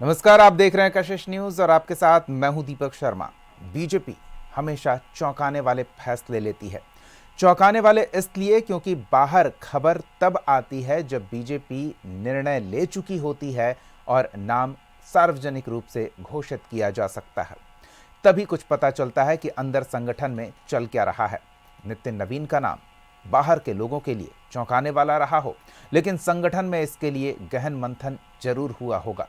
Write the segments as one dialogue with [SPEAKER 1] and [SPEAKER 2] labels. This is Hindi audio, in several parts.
[SPEAKER 1] नमस्कार, आप देख रहे हैं कशिश न्यूज और आपके साथ मैं हूं दीपक शर्मा। बीजेपी हमेशा चौंकाने वाले फैसले लेती है। चौंकाने वाले इसलिए क्योंकि बाहर खबर तब आती है जब बीजेपी निर्णय ले चुकी होती है और नाम सार्वजनिक रूप से घोषित किया जा सकता है। तभी कुछ पता चलता है कि अंदर संगठन में चल क्या रहा है। नितिन नवीन का नाम बाहर के लोगों के लिए चौंकाने वाला रहा हो, लेकिन संगठन में इसके लिए गहन मंथन जरूर हुआ होगा।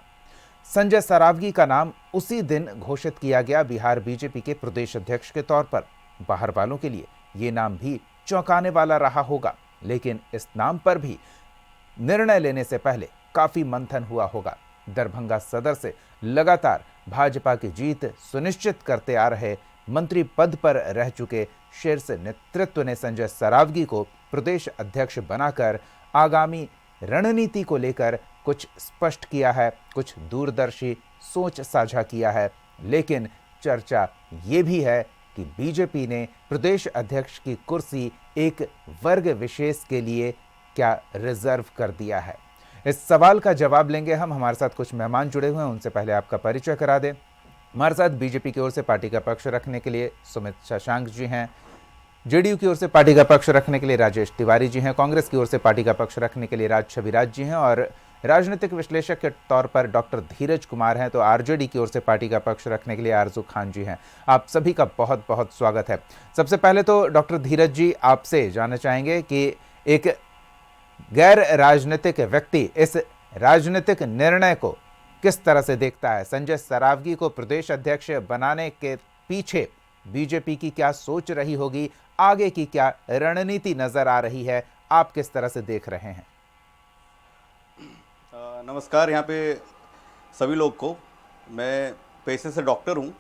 [SPEAKER 1] संजय सरावगी का नाम उसी दिन घोषित किया गया बिहार बीजेपी के प्रदेश अध्यक्ष के तौर पर। बाहर वालों के लिए ये नाम भी चौंकाने वाला रहा होगा, लेकिन इस नाम पर भी निर्णय लेने से पहले काफी मंथन हुआ होगा। दरभंगा सदर से लगातार भाजपा की जीत सुनिश्चित करते आ रहे मंत्री पद पर रह चुके शीर्ष नेतृत्व ने संजय सरावगी को प्रदेश अध्यक्ष बनाकर आगामी रणनीति को लेकर कुछ स्पष्ट किया है, कुछ दूरदर्शी सोच साझा किया है। लेकिन चर्चा ये भी है कि बीजेपी ने प्रदेश अध्यक्ष की कुर्सी एक वर्ग विशेष के लिए क्या रिजर्व कर दिया है। इस सवाल का जवाब लेंगे हम। हमारे साथ कुछ मेहमान जुड़े हुए हैं, उनसे पहले आपका परिचय करा दें। हमारे साथ बीजेपी की ओर से पार्टी का पक्ष रखने के लिए सुमित शशांक जी हैं, जेडीयू की ओर से पार्टी का पक्ष रखने के लिए राजेश तिवारी जी हैं, कांग्रेस की ओर से पार्टी का पक्ष रखने के लिए राज छविराज जी हैं और राजनीतिक विश्लेषक के तौर पर डॉक्टर धीरज कुमार हैं। तो आरजेडी की ओर से पार्टी का पक्ष रखने के लिए आरजू खान जी हैं। आप सभी का बहुत बहुत स्वागत है। सबसे पहले तो डॉक्टर धीरज जी, आपसे जानना चाहेंगे कि एक गैर राजनीतिक व्यक्ति इस राजनीतिक निर्णय को किस तरह से देखता है। संजय सरावगी को प्रदेश अध्यक्ष बनाने के पीछे बीजेपी की क्या सोच रही होगी, आगे की क्या रणनीति नजर आ रही है, आप किस तरह से देख रहे हैं?
[SPEAKER 2] नमस्कार यहाँ पे सभी लोग को। मैं पेशे से डॉक्टर हूँ।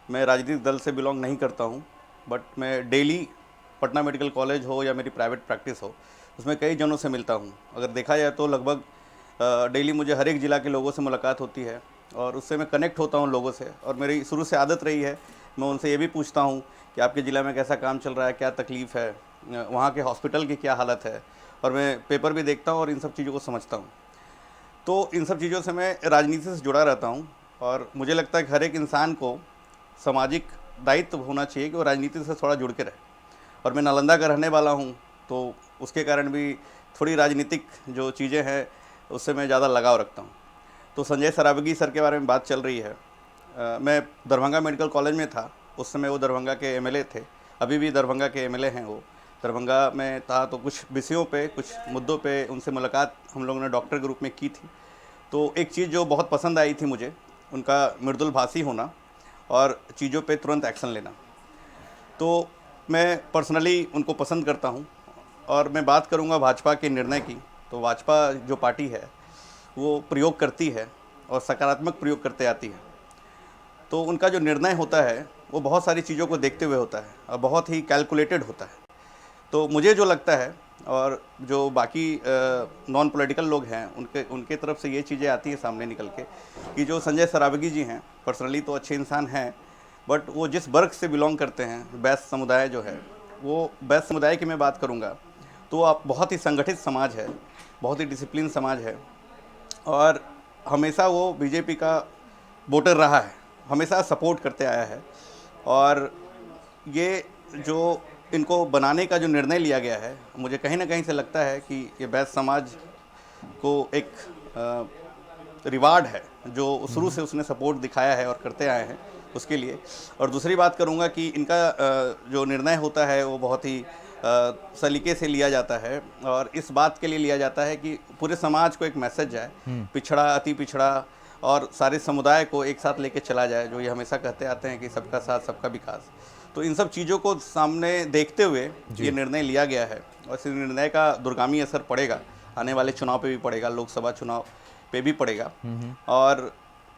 [SPEAKER 2] मैं राजनीतिक दल से बिलोंग नहीं करता हूँ, बट मैं डेली पटना मेडिकल कॉलेज हो या मेरी प्राइवेट प्रैक्टिस हो, उसमें कई जनों से मिलता हूँ। अगर देखा जाए तो लगभग डेली मुझे हर एक ज़िला के लोगों से मुलाकात होती है और उससे मैं कनेक्ट होता हूँ लोगों से। और मेरी शुरू से आदत रही है, मैं उनसे ये भी पूछता हूँ कि आपके ज़िला में कैसा काम चल रहा है, क्या तकलीफ़ है, वहाँ के हॉस्पिटल की क्या हालत है। और मैं पेपर भी देखता हूँ और इन सब चीज़ों को समझता हूँ। तो इन सब चीज़ों से मैं राजनीति से जुड़ा रहता हूँ और मुझे लगता है कि हर एक इंसान को सामाजिक दायित्व होना चाहिए कि वो राजनीति से थोड़ा जुड़ के रहे। और मैं नालंदा का रहने वाला हूँ, तो उसके कारण भी थोड़ी राजनीतिक जो चीज़ें हैं उससे मैं ज़्यादा लगाव रखता हूँ। तो संजय सरावगी सर के बारे में बात चल रही है। मैं दरभंगा मेडिकल कॉलेज में था, उस समय वो दरभंगा के एमएलए थे, अभी भी दरभंगा के एमएलए हैं। वो दरभंगा में था तो कुछ विषयों पे, कुछ मुद्दों पे उनसे मुलाकात हम लोगों ने डॉक्टर के रूप में की थी। तो एक चीज़ जो बहुत पसंद आई थी मुझे, उनका मृदुल भाषी होना और चीज़ों पे तुरंत एक्शन लेना। तो मैं पर्सनली उनको पसंद करता हूँ। और मैं बात करूँगा भाजपा के निर्णय की, तो भाजपा जो पार्टी है वो प्रयोग करती है और सकारात्मक प्रयोग करते आती है। तो उनका जो निर्णय होता है वो बहुत सारी चीज़ों को देखते हुए होता है और बहुत ही कैलकुलेटेड होता है। तो मुझे जो लगता है, और जो बाकी नॉन पॉलिटिकल लोग हैं उनके तरफ से ये चीज़ें आती हैं सामने निकल के, कि जो संजय सरावगी जी हैं पर्सनली तो अच्छे इंसान हैं, बट वो जिस वर्ग से बिलोंग करते हैं, बैस समुदाय जो है, वो बैस समुदाय की मैं बात करूँगा तो आप बहुत ही संगठित समाज है, बहुत ही डिसिप्लिन समाज है और हमेशा वो बीजेपी का वोटर रहा है, हमेशा सपोर्ट करते आया है। और ये जो इनको बनाने का जो निर्णय लिया गया है, मुझे कहीं ना कहीं से लगता है कि ये बैस समाज को एक रिवार्ड है जो शुरू से उसने सपोर्ट दिखाया है और करते आए हैं उसके लिए। और दूसरी बात करूंगा कि इनका जो निर्णय होता है वो बहुत ही सलीके से लिया जाता है और इस बात के लिए लिया जाता है कि पूरे समाज को एक मैसेज जाए, पिछड़ा, अति पिछड़ा और सारे समुदाय को एक साथ लेके चला जाए, जो ये हमेशा कहते आते हैं कि सबका साथ सबका विकास। तो इन सब चीज़ों को सामने देखते हुए ये निर्णय लिया गया है और इस निर्णय का दूरगामी असर पड़ेगा, आने वाले चुनाव पे भी पड़ेगा, लोकसभा चुनाव पे भी पड़ेगा और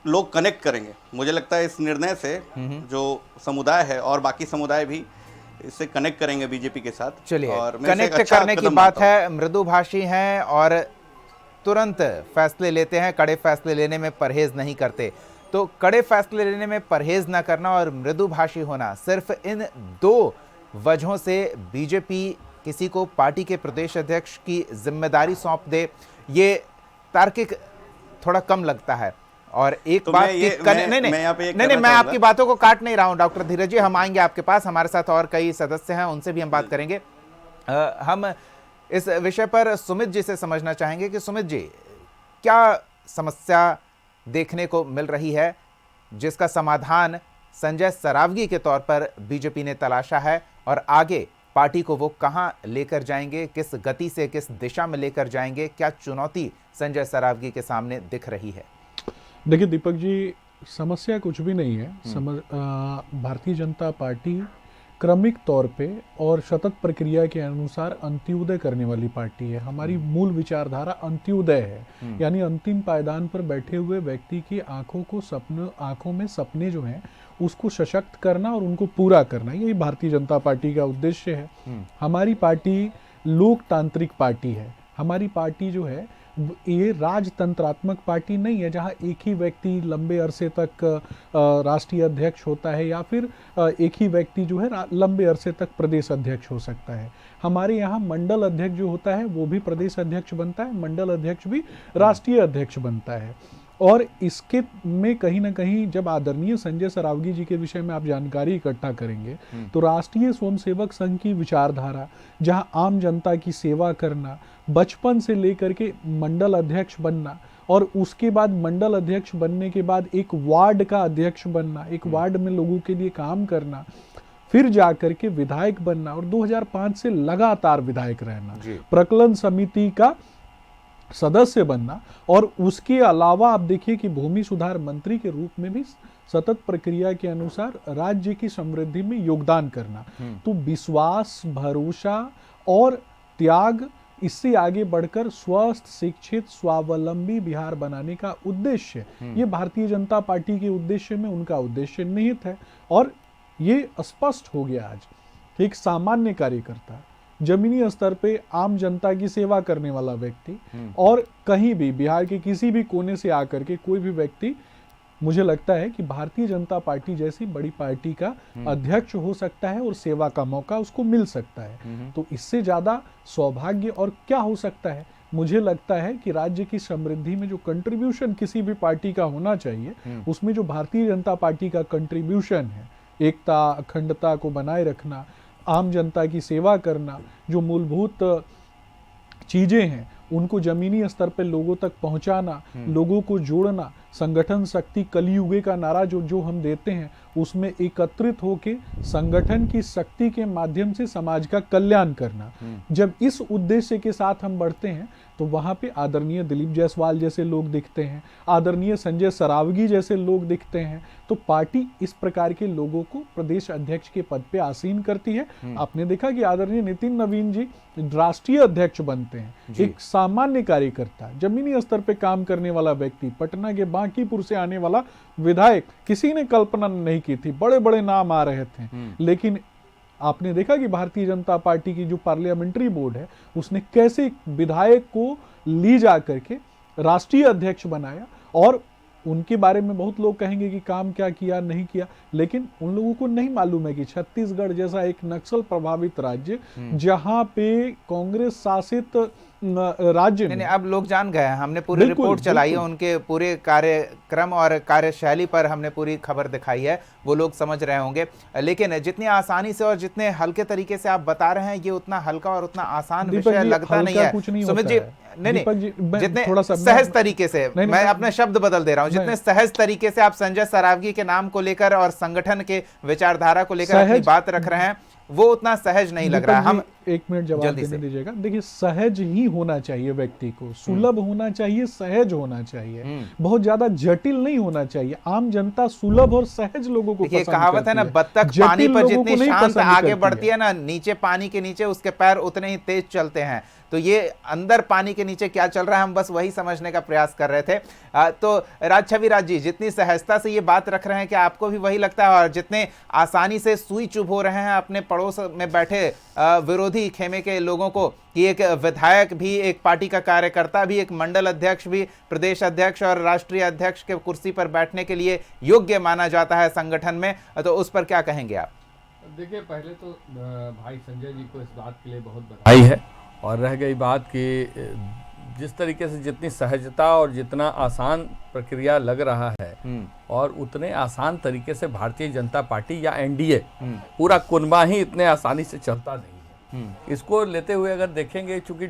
[SPEAKER 2] लोग कनेक्ट करेंगे। मुझे लगता है इस निर्णय से जो समुदाय है और बाकी समुदाय भी इससे कनेक्ट करेंगे बीजेपी के साथ।
[SPEAKER 1] चलिए,
[SPEAKER 2] और
[SPEAKER 1] कनेक्ट करने की बात है, मृदुभाषी हैं और तुरंत फैसले लेते हैं, कड़े फैसले लेने में परहेज नहीं करते। तो कड़े फैसले लेने में परहेज ना करना और मृदुभाषी होना, सिर्फ इन दो वजहों से बीजेपी किसी को पार्टी के प्रदेश अध्यक्ष की जिम्मेदारी सौंप दे, ये तार्किक थोड़ा कम लगता है। और एक
[SPEAKER 2] तो
[SPEAKER 1] बात
[SPEAKER 2] मैं ये- मैं यहाँ पे
[SPEAKER 1] नहीं, मैं आपकी बातों को काट नहीं रहा हूं डॉक्टर धीरज जी, हम आएंगे आपके पास, हमारे साथ और कई सदस्य हैं, उनसे भी हम बात करेंगे। हम इस विषय पर सुमित जी से समझना चाहेंगे कि सुमित जी, क्या समस्या देखने को मिल रही है जिसका समाधान संजय सरावगी के तौर पर बीजेपी ने तलाशा है, और आगे पार्टी को वो कहां लेकर जाएंगे, किस गति से, किस दिशा में लेकर जाएंगे, क्या चुनौती संजय सरावगी के सामने दिख रही है?
[SPEAKER 3] देखिए दीपक जी, समस्या कुछ भी नहीं है। भारतीय जनता पार्टी क्रमिक तौर पे और सतत प्रक्रिया के अनुसार अंत्योदय करने वाली पार्टी है। हमारी मूल विचारधारा अंत्योदय है, यानी अंतिम पायदान पर बैठे हुए व्यक्ति की आंखों में सपने जो हैं उसको सशक्त करना और उनको पूरा करना, यही भारतीय जनता पार्टी का उद्देश्य है। हमारी पार्टी लोकतांत्रिक पार्टी है। हमारी पार्टी जो है ये राजतंत्रात्मक पार्टी नहीं है जहां एक ही व्यक्ति लंबे अरसे तक राष्ट्रीय अध्यक्ष होता है या फिर एक ही व्यक्ति जो है लंबे अरसे तक प्रदेश अध्यक्ष हो सकता है। हमारे यहाँ मंडल अध्यक्ष जो होता है वो भी प्रदेश अध्यक्ष बनता है, मंडल अध्यक्ष भी राष्ट्रीय अध्यक्ष बनता है। और इसके में कहीं ना कहीं जब आदरणीय संजय सरावगी जी के विषय में आप जानकारी इकट्ठा करेंगे तो राष्ट्रीय स्वयंसेवक संघ की विचारधारा, जहां आम जनता की सेवा करना, बचपन से लेकर के मंडल अध्यक्ष बनना और उसके बाद मंडल अध्यक्ष बनने के बाद एक वार्ड का अध्यक्ष बनना, एक वार्ड में लोगों के लिए काम करना, फिर जाकर के विधायक बनना और 2005 से लगातार विधायक रहना, प्रकलन समिति का सदस्य बनना, और उसके अलावा आप देखिए कि भूमि सुधार मंत्री के रूप में भी सतत प्रक्रिया के अनुसार राज्य की समृद्धि में योगदान करना। तो विश्वास, भरोसा और त्याग, इससे आगे बढ़कर स्वस्थ, शिक्षित, स्वावलंबी बिहार बनाने का उद्देश्य, ये भारतीय जनता पार्टी के उद्देश्य में उनका उद्देश्य निहित है। और ये स्पष्ट हो गया आज। एक सामान्य कार्यकर्ता, जमीनी स्तर पे आम जनता की सेवा करने वाला व्यक्ति, और कहीं भी बिहार के किसी भी कोने से आकर के कोई भी व्यक्ति, मुझे लगता है कि भारतीय जनता पार्टी जैसी बड़ी पार्टी का अध्यक्ष हो सकता है और सेवा का मौका उसको मिल सकता है। तो इससे ज्यादा सौभाग्य और क्या हो सकता है? मुझे लगता है कि राज्य की समृद्धि में जो कंट्रीब्यूशन किसी भी पार्टी का होना चाहिए, उसमें जो भारतीय जनता पार्टी का कंट्रीब्यूशन है, एकता, अखंडता को बनाए रखना, आम जनता की सेवा करना, जो मूलभूत चीजें हैं उनको जमीनी स्तर पे लोगों तक पहुंचाना, लोगों को जोड़ना, संगठन शक्ति कलियुगे का नारा जो हम देते हैं उसमें एकत्रित होके संगठन की शक्ति के माध्यम से समाज का कल्याण करना। जब इस उद्देश्य के साथ हम बढ़ते हैं तो वहां पे आदरणीय दिलीप जायसवाल जैसे लोग दिखते हैं, आदरणीय संजय सरावगी जैसे लोग दिखते हैं। तो पार्टी इस प्रकार के लोगों को प्रदेश अध्यक्ष के पद पे आसीन करती है। आपने देखा कि आदरणीय नितिन नवीन जी राष्ट्रीय अध्यक्ष बनते हैं। एक सामान्य कार्यकर्ता, जमीनी स्तर पे काम करने वाला व्यक्ति, पटना के बांकीपुर से आने वाला विधायक, किसी ने कल्पना नहीं की थी। बड़े बड़े नाम आ रहे थे, लेकिन आपने देखा कि भारतीय जनता पार्टी की जो पार्लियामेंट्री बोर्ड है उसने कैसे विधायक को ली जा करके राष्ट्रीय अध्यक्ष बनाया। और उनके बारे में बहुत लोग कहेंगे कि काम क्या किया, नहीं किया, लेकिन उन लोगों को नहीं मालूम है कि छत्तीसगढ़ जैसा एक नक्सल प्रभावित राज्य, जहां पे कांग्रेस शासित राज्य में,
[SPEAKER 1] नहीं, अब लोग जान गए हैं, हमने पूरी रिपोर्ट चलाई है, उनके पूरे कार्यक्रम और कार्यशैली पर हमने पूरी खबर दिखाई है, वो लोग समझ रहे होंगे। लेकिन जितनी आसानी से और जितने हल्के तरीके से आप बता रहे हैं, ये उतना हल्का और उतना आसान विषय लगता नहीं है सुमित जी। नहीं, जितने सहज तरीके से, मैं अपने शब्द बदल दे रहा हूं, जितने सहज तरीके से आप संजय सरावगी के नाम को लेकर और संगठन के विचारधारा को लेकर अपनी बात रख रहे हैं, वो उतना सहज नहीं लग रहा है। हम
[SPEAKER 3] एक मिनट जवाब देने दीजिएगा। देखिए, सहज ही होना चाहिए व्यक्ति को, सुलभ होना चाहिए, सहज होना चाहिए, बहुत ज्यादा जटिल नहीं होना चाहिए। आम जनता सुलभ और सहज लोगों को पसंद करती है।
[SPEAKER 1] कहावत है ना, बत्तख पानी पर जितनी शांत आगे बढ़ती है ना, नीचे पानी के नीचे उसके पैर उतने ही तेज चलते हैं। तो ये अंदर पानी के नीचे क्या चल रहा है, हम बस वही समझने का प्रयास कर रहे थे। तो राज जी, जितनी सहजता से ये बात रख रहे हैं, कि आपको भी वही लगता है, और जितने आसानी से सुई चुभ हो रहे हैं अपने पड़ोस में बैठे विरोधी खेमे के लोगों को, कि एक विधायक भी, एक पार्टी का कार्यकर्ता भी, एक मंडल अध्यक्ष भी प्रदेश अध्यक्ष और राष्ट्रीय अध्यक्ष के कुर्सी पर बैठने के लिए योग्य माना जाता है संगठन में, तो उस पर क्या कहेंगे आप?
[SPEAKER 4] देखिए, पहले तो भाई संजय जी को इस बात के लिए बहुत बधाई है। और रह गई बात कि जिस तरीके से जितनी सहजता और जितना आसान प्रक्रिया लग रहा है और उतने आसान तरीके से भारतीय जनता पार्टी या एनडीए पूरा कुनबा ही इतने आसानी से चलता नहीं है। इसको लेते हुए अगर देखेंगे, चूंकि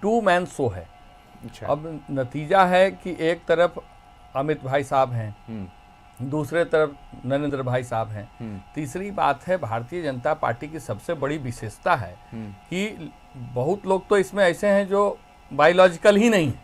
[SPEAKER 4] 2 मैन शो है, अब नतीजा है कि एक तरफ अमित भाई साहब हैं, दूसरे तरफ नरेंद्र भाई साहब हैं। तीसरी बात है, भारतीय जनता पार्टी की सबसे बड़ी विशेषता है कि बहुत लोग तो इसमें ऐसे हैं जो बायोलॉजिकल ही नहीं है,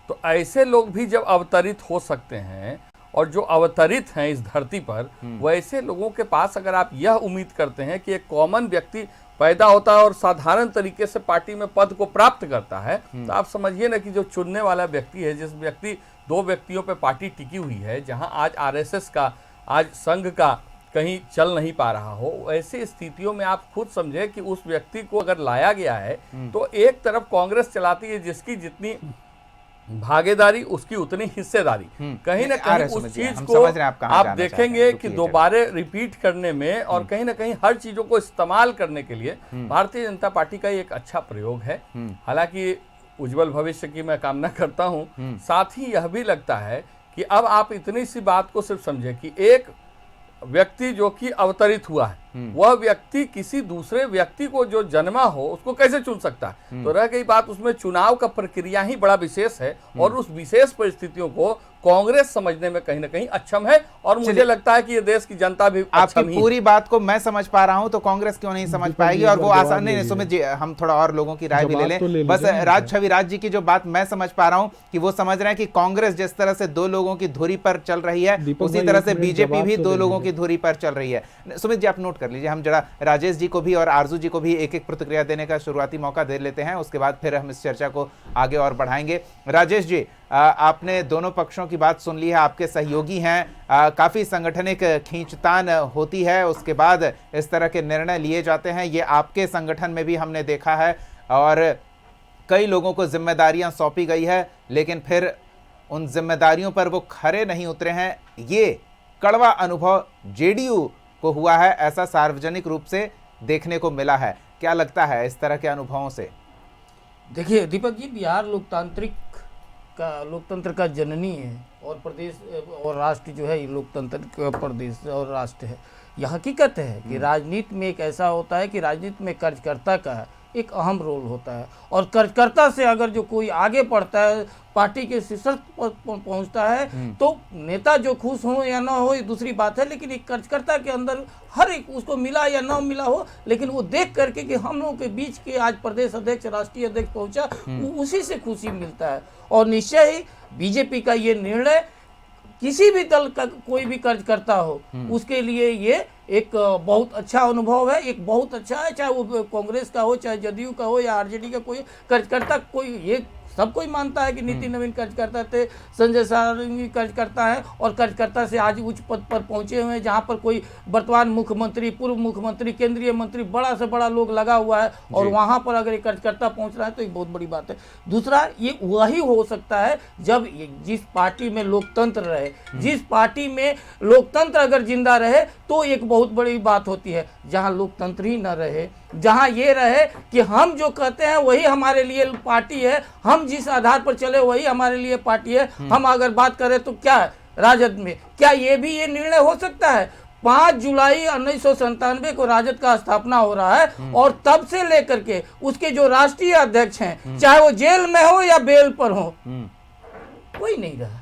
[SPEAKER 4] तो ऐसे लोग भी जब अवतरित हो सकते हैं और जो अवतरित हैं इस धरती पर, वैसे लोगों के पास अगर आप यह उम्मीद करते हैं कि एक कॉमन व्यक्ति पैदा होता है और साधारण तरीके से पार्टी में पद को प्राप्त करता है, तो आप समझिए ना कि जो चुनने वाला व्यक्ति है, जिस व्यक्ति 2 व्यक्तियों पे पार्टी टिकी हुई है, जहां आज आरएसएस का, आज संघ का कहीं चल नहीं पा रहा हो, ऐसी स्थितियों में आप खुद समझे कि उस व्यक्ति को अगर लाया गया है तो एक तरफ कांग्रेस चलाती है जिसकी जितनी भागीदारी उसकी उतनी हिस्सेदारी, कहीं ना कहीं उस चीज को आप देखेंगे कि दोबारा रिपीट करने में और कहीं ना कहीं हर चीजों को इस्तेमाल करने के लिए भारतीय जनता पार्टी का एक अच्छा प्रयोग है। हालांकि उज्जवल भविष्य की मैं कामना करता हूं, साथ ही यह भी लगता है कि अब आप इतनी सी बात को सिर्फ समझे कि एक व्यक्ति जो कि अवतरित हुआ है, वह व्यक्ति किसी दूसरे व्यक्ति को जो जन्मा हो उसको कैसे चुन सकता है। तो रह गई बात, उसमें चुनाव का प्रक्रिया ही बड़ा विशेष है और उस विशेष परिस्थितियों को कांग्रेस समझने में कहीं ना कहीं अक्षम है और मुझे लगता है कि ये देश की जनता भी
[SPEAKER 1] आपकी पूरी बात को मैं समझ पा रहा हूं, तो कांग्रेस क्यों नहीं समझ पाएगी? और वो आसान नहीं। सुमित जी, हम थोड़ा और लोगों की राय भी ले लें। बस राज छविराज जी की जो बात मैं समझ पा रहा हूं कि वो समझ रहे हैं कि कांग्रेस जिस तरह से 2 लोगों की धुरी पर चल रही है, उसी तरह से बीजेपी भी 2 लोगों की धुरी पर चल रही है। सुमित जी, आप नोट कर लीजिए। हम जरा राजेश जी को भी और आरजू जी को भी एक एक प्रतिक्रिया देने का शुरुआती मौका दे लेते हैं, उसके बाद फिर हम इस चर्चा को आगे और बढ़ाएंगे। राजेश जी, आपने दोनों पक्षों की बात सुन ली है, आपके सहयोगी हैं, काफी संगठनिक खींचतान होती है, उसके बाद इस तरह के निर्णय लिए जाते हैं। ये आपके संगठन में भी हमने देखा है और कई लोगों को जिम्मेदारियां सौंपी गई है, लेकिन फिर उन जिम्मेदारियों पर वो खरे नहीं उतरे हैं। ये कड़वा अनुभव जेडीयू को हुआ है, ऐसा सार्वजनिक रूप से देखने को मिला है। क्या लगता है इस तरह के अनुभवों से?
[SPEAKER 5] देखिए दीपक जी, बिहार लोकतंत्र का जननी है और प्रदेश और राष्ट्र जो है ये लोकतंत्र का प्रदेश और राष्ट्र है। यह हकीकत है कि राजनीति में एक ऐसा होता है कि राजनीति में कार्यकर्ता का एक अहम रोल होता है और कार्यकर्ता से अगर जो कोई आगे बढ़ता है, पार्टी के शीर्ष पर पहुंचता है, तो नेता जो खुश हो या ना हो ये दूसरी बात है, लेकिन एक कार्यकर्ता के अंदर हर एक उसको मिला या ना मिला हो, लेकिन वो देख करके कि हम लोगों के बीच के आज प्रदेश अध्यक्ष, राष्ट्रीय अध्यक्ष पहुंचा, उसी से खुशी मिलता है। और निश्चय ही बीजेपी का ये निर्णय किसी भी दल का कोई भी कार्यकर्ता हो उसके लिए ये एक बहुत अच्छा अनुभव है, एक बहुत अच्छा है, चाहे वो कांग्रेस का हो, चाहे जदयू का हो या आरजेडी का कोई कार्यकर्ता, कोई ये सब कोई मानता है कि नीति नवीन कार्यकर्ता थे, संजय सारंगी कार्यकर्ता है और कार्यकर्ता से आज उच्च पद पर पहुंचे हुए हैं, जहां पर कोई वर्तमान मुख्यमंत्री, पूर्व मुख्यमंत्री, केंद्रीय मंत्री, बड़ा से बड़ा लोग लगा हुआ है और वहां पर अगर एक कार्यकर्ता पहुंच रहा है तो ये बहुत बड़ी बात है। दूसरा, ये वही हो सकता है जब जिस पार्टी में लोकतंत्र रहे, जिस पार्टी में लोकतंत्र अगर जिंदा रहे तो एक बहुत बड़ी बात होती है। जहां लोकतंत्र ही न रहे, जहां ये रहे कि हम जो कहते हैं वही हमारे लिए पार्टी है, हम जिस आधार पर चले वही हमारे लिए पार्टी है, हम अगर बात करें तो क्या है राजद में, क्या ये भी ये निर्णय हो सकता है? 5 जुलाई 1997 को राजद का स्थापना हो रहा है और तब से लेकर के उसके जो राष्ट्रीय अध्यक्ष हैं, चाहे वो जेल में हो या बेल पर हो, कोई नहीं रहा।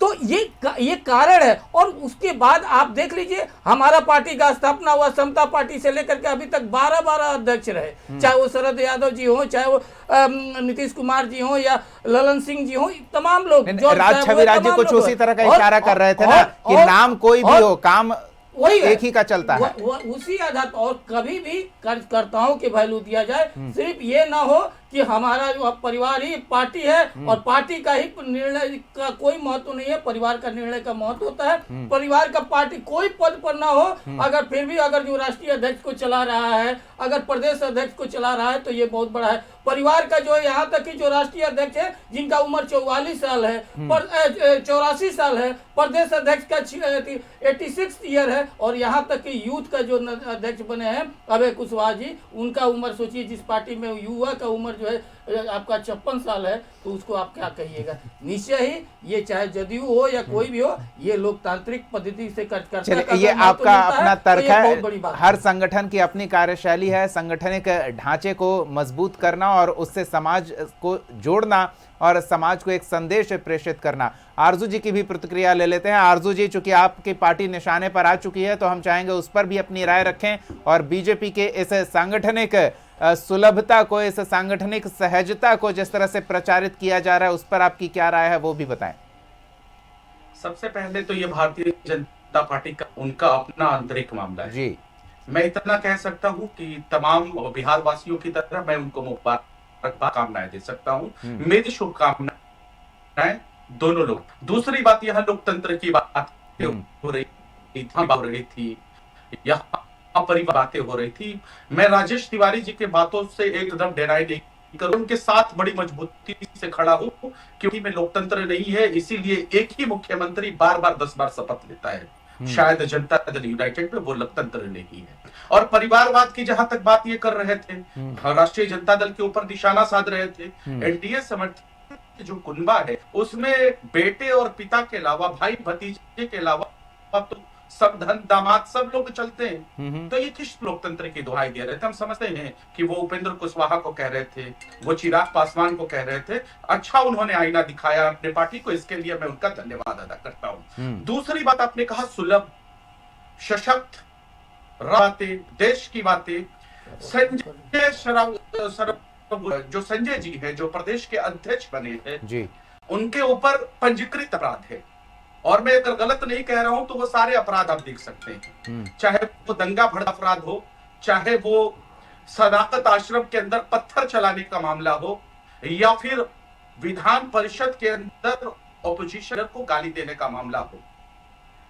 [SPEAKER 5] तो ये कारण है। और उसके बाद आप देख लीजिए, हमारा पार्टी का स्थापना हुआ, समता पार्टी से लेकर के अभी तक 12 अध्यक्ष रहे, चाहे वो शरद यादव जी हो, चाहे वो नीतीश कुमार जी हो या ललन सिंह जी हो, तमाम लोग।
[SPEAKER 1] राज छविराज जी कुछ उसी तरह का इशारा कर रहे थे ना कि नाम कोई भी हो, काम वही एक ही का चलता है,
[SPEAKER 5] उसी आधार पर। और कभी भी कार्यकर्ताओं के वैल्यू दिया जाए, सिर्फ ये ना हो कि हमारा जो परिवार ही पार्टी है और पार्टी का ही निर्णय का कोई महत्व नहीं है, परिवार का निर्णय का महत्व होता है। परिवार का पार्टी कोई पद पर ना हो, अगर फिर भी अगर जो राष्ट्रीय अध्यक्ष को चला रहा है, अगर प्रदेश अध्यक्ष को चला रहा है, तो ये बहुत बड़ा है। परिवार का जो है, यहाँ तक कि जो राष्ट्रीय अध्यक्ष है जिनका उम्र 44 साल है, 84 साल है, प्रदेश अध्यक्ष का 86 ईयर है, और यहाँ तक कि यूथ का जो अध्यक्ष बने हैं अभय कुशवाहा जी, उनका उम्र सोचिए, जिस पार्टी में युवा का उम्र जो जो है आपका 56 साल है, तो उसको आप क्या कहिएगा। निश्चय ही ये चाहे जदयू हो या कोई भी हो, ये लोकतांत्रिक पद्धति से कार्यकर्ता
[SPEAKER 1] चलिए,
[SPEAKER 5] का
[SPEAKER 1] ये
[SPEAKER 5] अगर महत्व
[SPEAKER 1] आपका
[SPEAKER 5] मिलता
[SPEAKER 1] अपना
[SPEAKER 5] तो
[SPEAKER 1] तर्क
[SPEAKER 5] ये बहुत बड़ी
[SPEAKER 1] है।
[SPEAKER 5] बात
[SPEAKER 1] हर
[SPEAKER 5] है।
[SPEAKER 1] संगठन की अपनी कार्यशैली है, संगठनिक ढांचे को मजबूत करना और उससे समाज को जोड़ना और समाज को एक संदेश प्रेषित करना। आरजू जी की भी प्रतिक्रिया ले लेते हैं। आरजू जी, चूंकि आपकी पार्टी निशाने पर आ चुकी है तो हम चाहेंगे उस पर भी अपनी राय रखें, और बीजेपी के इस सांगठनिक सुलभता को, इस सांगठनिक सहजता को जिस तरह से प्रचारित किया जा रहा है, उस पर आपकी क्या राय है वो भी बताएं।
[SPEAKER 6] सबसे पहले तो ये भारतीय जनता पार्टी का उनका अपना आंतरिक मामला है
[SPEAKER 1] जी।
[SPEAKER 6] मैं इतना कह सकता हूँ कि तमाम बिहार वासियों की तरह मैं उनको मुबारकबाद कामनाएं दे सकता हूँ। मेरी शुभकामनाएं दोनों लोग। दूसरी बात, यह लोकतंत्र की बात हो रही थी, यहाँ पर बातें हो रही थी। मैं राजेश तिवारी जी के बातों से एकदम डेराई नहीं करूं, उनके साथ बड़ी मजबूती से खड़ा हूं, क्योंकि में लोकतंत्र नहीं है, इसीलिए एक ही मुख्यमंत्री बार बार 10 बार शपथ लेता है। शायद जनता दल यूनाइटेड में वो लोकतंत्र नहीं है। और परिवारवाद की जहां तक बात ये कर रहे थे, राष्ट्रीय जनता दल के ऊपर निशाना साध रहे थे, एनडीए समर्थित जो कुनबा है उसमें बेटे और पिता के अलावा भाई भतीजे के अलावा तो सब धन दामाद सब लोग चलते हैं। तो ये किस लोकतंत्र की दुहाई दे रहे थे? हम समझते हैं कि वो उपेंद्र कुशवाहा को कह रहे थे, वो चिराग पासवान को कह रहे थे। अच्छा उन्होंने आईना दिखाया अपने पार्टी को, इसके लिए मैं उनका धन्यवाद अदा करता हूं। दूसरी बात आपने कहा सुलभ सशक्त बातें, देश की बातें। संजय जो संजय जी है, जो प्रदेश के अध्यक्ष बने थे, उनके ऊपर पंजीकृत अपराध है, और मैं अगर गलत नहीं कह रहा हूं तो वो सारे अपराध आप देख सकते हैं, चाहे वो दंगा भड़का अपराध हो, चाहे वो सदाकत आश्रम के अंदर पत्थर चलाने का मामला हो, या फिर विधान परिषद के अंदर ऑपोजिशन को गाली देने का मामला हो।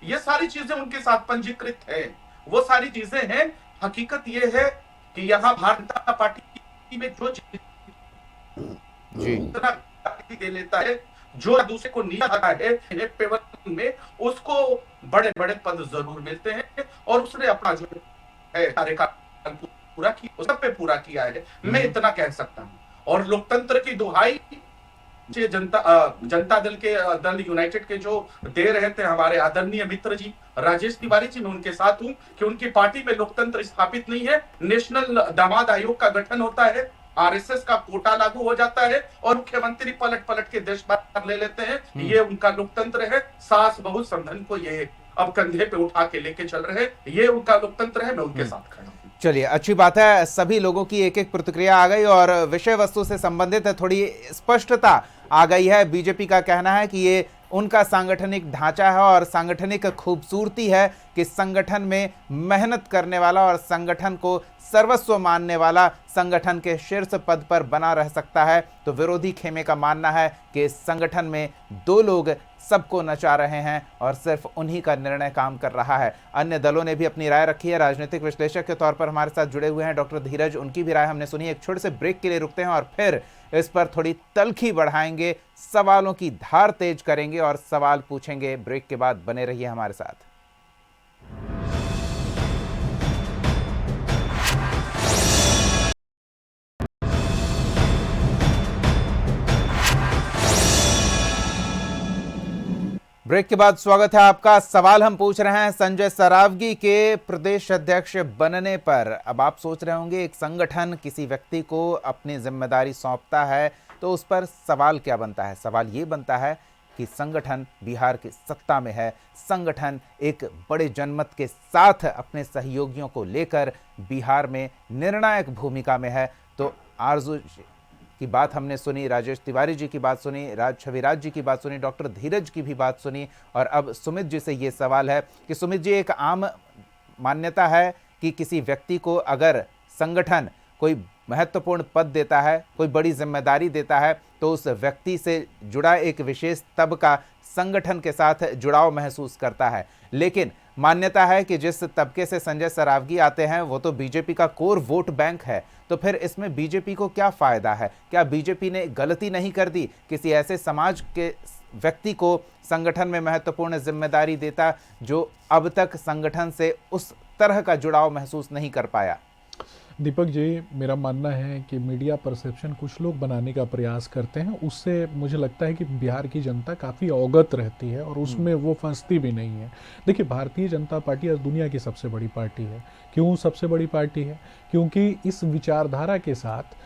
[SPEAKER 6] ये सारी चीजें उनके साथ पंजीकृत है। वो सारी चीजें हैं। हकीकत ये है कि यहाँ भारतीय जनता पार्टी में जो दे लेता है, जो दूसरे को नीचा आता है पेवर में, उसको बड़े बड़े पद जरूर मिलते हैं, और उसने अपना जो है कार्यकाल पूरा किया, सब पे पूरा किया है, मैं इतना कह सकता हूं। और लोकतंत्र की दुहाई जनता दल यूनाइटेड के जो दे रहे थे हमारे आदरणीय मित्र जी राजेश तिवारी जी, मैं उनके साथ हूं कि उनकी पार्टी में लोकतंत्र स्थापित नहीं है। नेशनल दामाद आयोग का गठन होता है, आरएसएस का कोटा लागू हो जाता है, और मुख्यमंत्री पलट पलट के देश बाहर ले लेते हैं। ये उनका लोकतंत्र है। सास बहू संबंध को ये अब कंधे पे उठा के लेके चल रहे हैं, ये उनका लोकतंत्र है। मैं उनके साथ खड़ा हूं।
[SPEAKER 1] चलिए, अच्छी बात है। सभी लोगों की एक एक प्रतिक्रिया आ गई और विषय वस्तु से संबंधित थोड़ी स्पष्टता आ गई है। बीजेपी का कहना है कि ये उनका सांगठनिक ढांचा है और सांगठनिक खूबसूरती है कि संगठन में मेहनत करने वाला और संगठन को सर्वस्व मानने वाला संगठन के शीर्ष पद पर बना रह सकता है। तो विरोधी खेमे का मानना है कि इस संगठन में दो लोग सबको नचा रहे हैं और सिर्फ उन्हीं का निर्णय काम कर रहा है। अन्य दलों ने भी अपनी राय रखी है। राजनीतिक विश्लेषक के तौर पर हमारे साथ जुड़े हुए हैं डॉक्टर धीरज, उनकी भी राय हमने सुनी। एक छोटे से ब्रेक के लिए रुकते हैं और फिर इस पर थोड़ी तल्खी बढ़ाएंगे, सवालों की धार तेज करेंगे और सवाल पूछेंगे। ब्रेक के बाद बने रहिए हमारे साथ। ब्रेक के बाद स्वागत है आपका। सवाल हम पूछ रहे हैं संजय सरावगी के प्रदेश अध्यक्ष बनने पर। अब आप सोच रहे होंगे, एक संगठन किसी व्यक्ति को अपनी जिम्मेदारी सौंपता है तो उस पर सवाल क्या बनता है? सवाल ये बनता है कि संगठन बिहार की सत्ता में है, संगठन एक बड़े जनमत के साथ अपने सहयोगियों को लेकर बिहार में निर्णायक भूमिका में है। तो आरजू की बात हमने सुनी, राजेश तिवारी जी की बात सुनी, राज छविराज जी की बात सुनी, डॉक्टर धीरज की भी बात सुनी, और अब सुमित जी से ये सवाल है कि सुमित जी, एक आम मान्यता है कि किसी व्यक्ति को अगर संगठन कोई महत्वपूर्ण पद देता है, कोई बड़ी जिम्मेदारी देता है, तो उस व्यक्ति से जुड़ा एक विशेष तबका संगठन के साथ जुड़ाव महसूस करता है। लेकिन मान्यता है कि जिस तबके से संजय सरावगी आते हैं वो तो बीजेपी का कोर वोट बैंक है। तो फिर इसमें बीजेपी को क्या फायदा है? क्या बीजेपी ने गलती नहीं कर दी किसी ऐसे समाज के व्यक्ति को संगठन में महत्वपूर्ण जिम्मेदारी देता जो अब तक संगठन से उस तरह का जुड़ाव महसूस नहीं कर पाया?
[SPEAKER 3] दीपक जी, मेरा मानना है कि मीडिया परसेप्शन कुछ लोग बनाने का प्रयास करते हैं, उससे मुझे लगता है कि बिहार की जनता काफ़ी अवगत रहती है और उसमें वो फंसती भी नहीं है। देखिए, भारतीय जनता पार्टी आज दुनिया की सबसे बड़ी पार्टी है। क्यों सबसे बड़ी पार्टी है? क्योंकि इस विचारधारा के साथ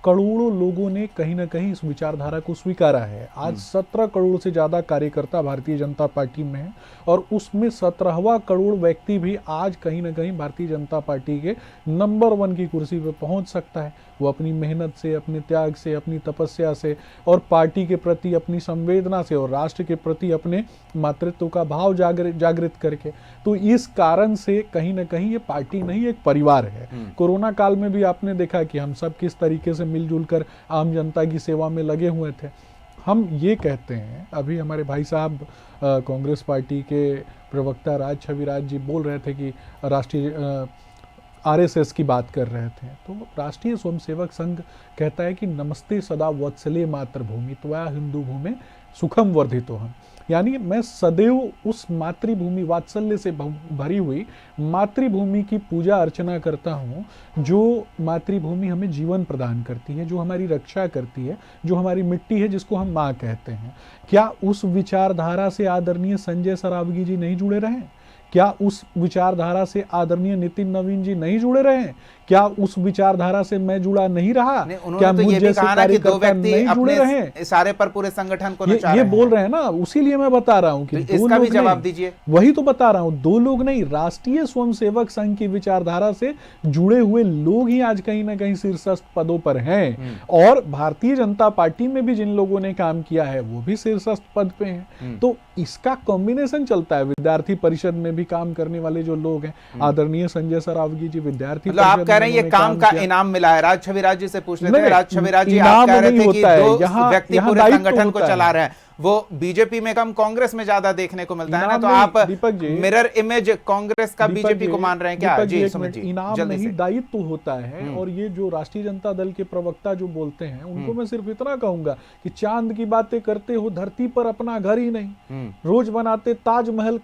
[SPEAKER 3] करोड़ों लोगों ने कहीं ना कहीं इस विचारधारा को स्वीकारा है। आज 17 करोड़ से ज़्यादा कार्यकर्ता भारतीय जनता पार्टी में हैं और उसमें 17वां करोड़ व्यक्ति भी आज कहीं ना कहीं भारतीय जनता पार्टी के नंबर 1 की कुर्सी पर पहुंच सकता है। वो अपनी मेहनत से, अपने त्याग से, अपनी तपस्या से और पार्टी के प्रति अपनी संवेदना से और राष्ट्र के प्रति अपने मातृत्व का भाव जागृत करके। तो इस कारण से कहीं ना कहीं ये पार्टी नहीं, एक परिवार है। कोरोना काल में भी आपने देखा कि हम सब किस तरीके से मिलजुल कर आम जनता की सेवा में लगे हुए थे। हम ये कहते हैं, अभी हमारे भाई साहब कांग्रेस पार्टी के प्रवक्ता राज छविराज जी बोल रहे थे कि राष्ट्रीय आरएसएस की बात कर रहे थे, तो राष्ट्रीय स्वयंसेवक संघ कहता है कि नमस्ते सदा वत्सले मातृभूमि त्वया हिंदू भूमि सुखम वर्धितो हम, यानी मैं सदैव उस मातृभूमि, वात्सल्य से भरी हुई मातृभूमि की पूजा अर्चना करता हूँ, जो मातृभूमि हमें जीवन प्रदान करती है, जो हमारी रक्षा करती है, जो हमारी मिट्टी है, जिसको हम माँ कहते हैं। क्या उस विचारधारा से आदरणीय संजय सरावगी जी नहीं जुड़े रहे? क्या उस विचारधारा से आदरणीय नितिन नवीन जी नहीं जुड़े रहे? क्या उस विचारधारा से मैं जुड़ा नहीं रहा? क्या
[SPEAKER 1] तो ये भी कहा ना कि 2 व्यक्ति अपने इशारे पर पूरे संगठन को नचा रहे हैं।
[SPEAKER 3] ये बोल रहे हैं ना, उसीलिए मैं बता रहा हूं कि
[SPEAKER 1] तो इसका भी जवाब दीजिए।
[SPEAKER 3] वही तो बता रहा हूं, 2 लोग नहीं, राष्ट्रीय स्वयंसेवक संघ की विचारधारा से जुड़े हुए लोग ही आज कहीं ना कहीं शीर्षस्थ पदों पर हैं और भारतीय जनता पार्टी में भी जिन लोगों ने काम किया है वो भी शीर्षस्थ पद पे हैं। तो इसका कॉम्बिनेशन चलता है। विद्यार्थी परिषद में भी काम करने वाले जो लोग हैं, आदरणीय संजय सरावगी जी विद्यार्थी
[SPEAKER 1] परिषद कह रहे हैं ये काम का इनाम मिला है। राज छविराज जी से पूछ लेते हैं। राज छविराज जी, आप कह रहे थे कि 2 व्यक्ति पूरे संगठन को चला रहे हैं, वो बीजेपी में कम कांग्रेस में ज्यादा देखने को मिलता है ना, तो आप मिरर इमेज कांग्रेस का बीजेपी को मान रहे हैं क्या? जी सुमित जी,
[SPEAKER 3] इनाम नहीं, दायित्व होता है। और ये जो राष्ट्रीय जनता दल के प्रवक्ता जो बोलते हैं, उनको मैं सिर्फ इतना कहूंगा कि चांद की बातें करते हो, धरती पर अपना घर ही नहीं, रोज बनाते ताजमहल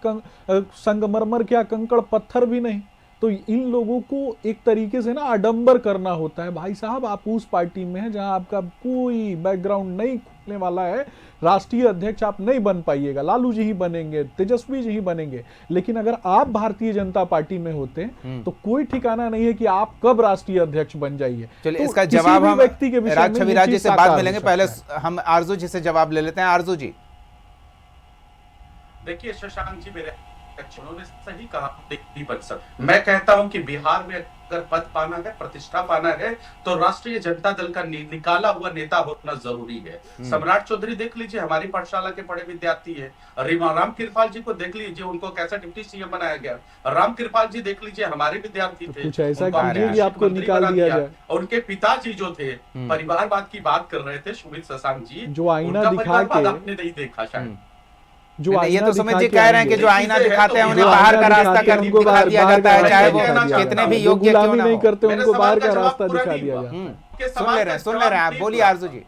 [SPEAKER 3] संगमरमर क्या कंकड़ पत्थर भी नहीं। तो इन लोगों को एक तरीके से ना आडंबर करना होता है। भाई साहब, आप उस पार्टी में हैं जहां आपका कोई बैकग्राउंड नहीं खुलने वाला है, राष्ट्रीय अध्यक्ष आप नहीं बन पाइएगा, लालू जी ही बनेंगे, तेजस्वी जी ही बनेंगे। लेकिन अगर आप भारतीय जनता पार्टी में होते तो कोई ठिकाना नहीं है कि आप कब राष्ट्रीय अध्यक्ष बन जाइए।
[SPEAKER 1] चलिए,
[SPEAKER 3] तो
[SPEAKER 1] इसका जवाब हम
[SPEAKER 3] व्यक्ति के विषय
[SPEAKER 1] राज छविराज जी से बाद मिलेंगे। पहले हम आरजू जी से जवाब ले लेते हैं। आरजू जी,
[SPEAKER 6] देखिए शशांक जी, मेरे उन्होंने सही कहा, नहीं बन सकता। मैं कहता हूं कि बिहार में अगर पद पाना है, प्रतिष्ठा पाना है, तो राष्ट्रीय जनता दल का निकाला हुआ नेता होना जरूरी है। सम्राट चौधरी देख लीजिए, हमारी पाठशाला के बड़े विद्यार्थी है। राम कृपाल जी को देख लीजिए, उनको कैसा डिप्टी सीएम बनाया गया। राम कृपाल जी देख लीजिए, हमारे विद्यार्थी थे,
[SPEAKER 3] कुछ ऐसा कीजिए कि आपको निकाल दिया जाए।
[SPEAKER 6] और उनके पिताजी जो थे, परिवारवाद की बात कर रहे थे सुमित शशांक जी,
[SPEAKER 3] जो आईना दिखा के
[SPEAKER 6] आपने नहीं देखा शायद।
[SPEAKER 1] जो ये तो सुमित जी कह रहे हैं कि जो आईना दिखाते हैं उन्हें बाहर का रास्ता दिखा दिया जाता है, चाहे वो कितने भी योग्य क्यों ना
[SPEAKER 3] नहीं
[SPEAKER 1] हो।
[SPEAKER 3] करते, उनको बाहर का रास्ता दिखा दिया जाता है।
[SPEAKER 1] सुन ले रहे हैं आप, बोलिए आरजू जी।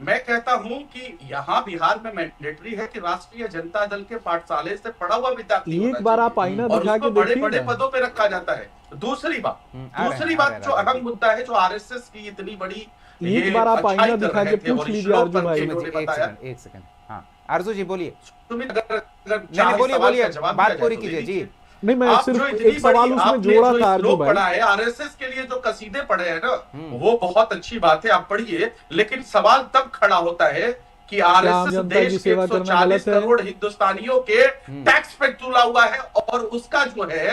[SPEAKER 6] मैं कहता हूं कि यहाँ बिहार में मैंडेटरी है कि राष्ट्रीय जनता दल के पाठशाले से पढ़ा हुआ विद्यार्थी
[SPEAKER 3] एक बार आप आईना दिखा के
[SPEAKER 6] बड़े बड़े पदों पे रखा जाता है। दूसरी बात जो अहम मुद्दा है, जो आरएसएस की इतनी बड़ी,
[SPEAKER 3] एक बार आप आईना दिखा के पूछ लीजिए अर्जुन भाई।
[SPEAKER 1] एक सेकंड, हाँ आरजू जी बोलिए।
[SPEAKER 6] बोलिए,
[SPEAKER 1] बात पूरी कीजिए जी।
[SPEAKER 3] नहीं, मैं सिर्फ एक सवाल उसमें जोड़ा था अर्जुन भाई।
[SPEAKER 6] पढ़ा है आरएसएस के लिए जो कसीदे पढ़े हैं ना, वो बहुत अच्छी बात है, आप पढ़िए। लेकिन सवाल तब खड़ा होता है कि आरएसएस देश के 140 करोड़ हिंदुस्तानियों के टैक्स पे तुला हुआ है और उसका जो है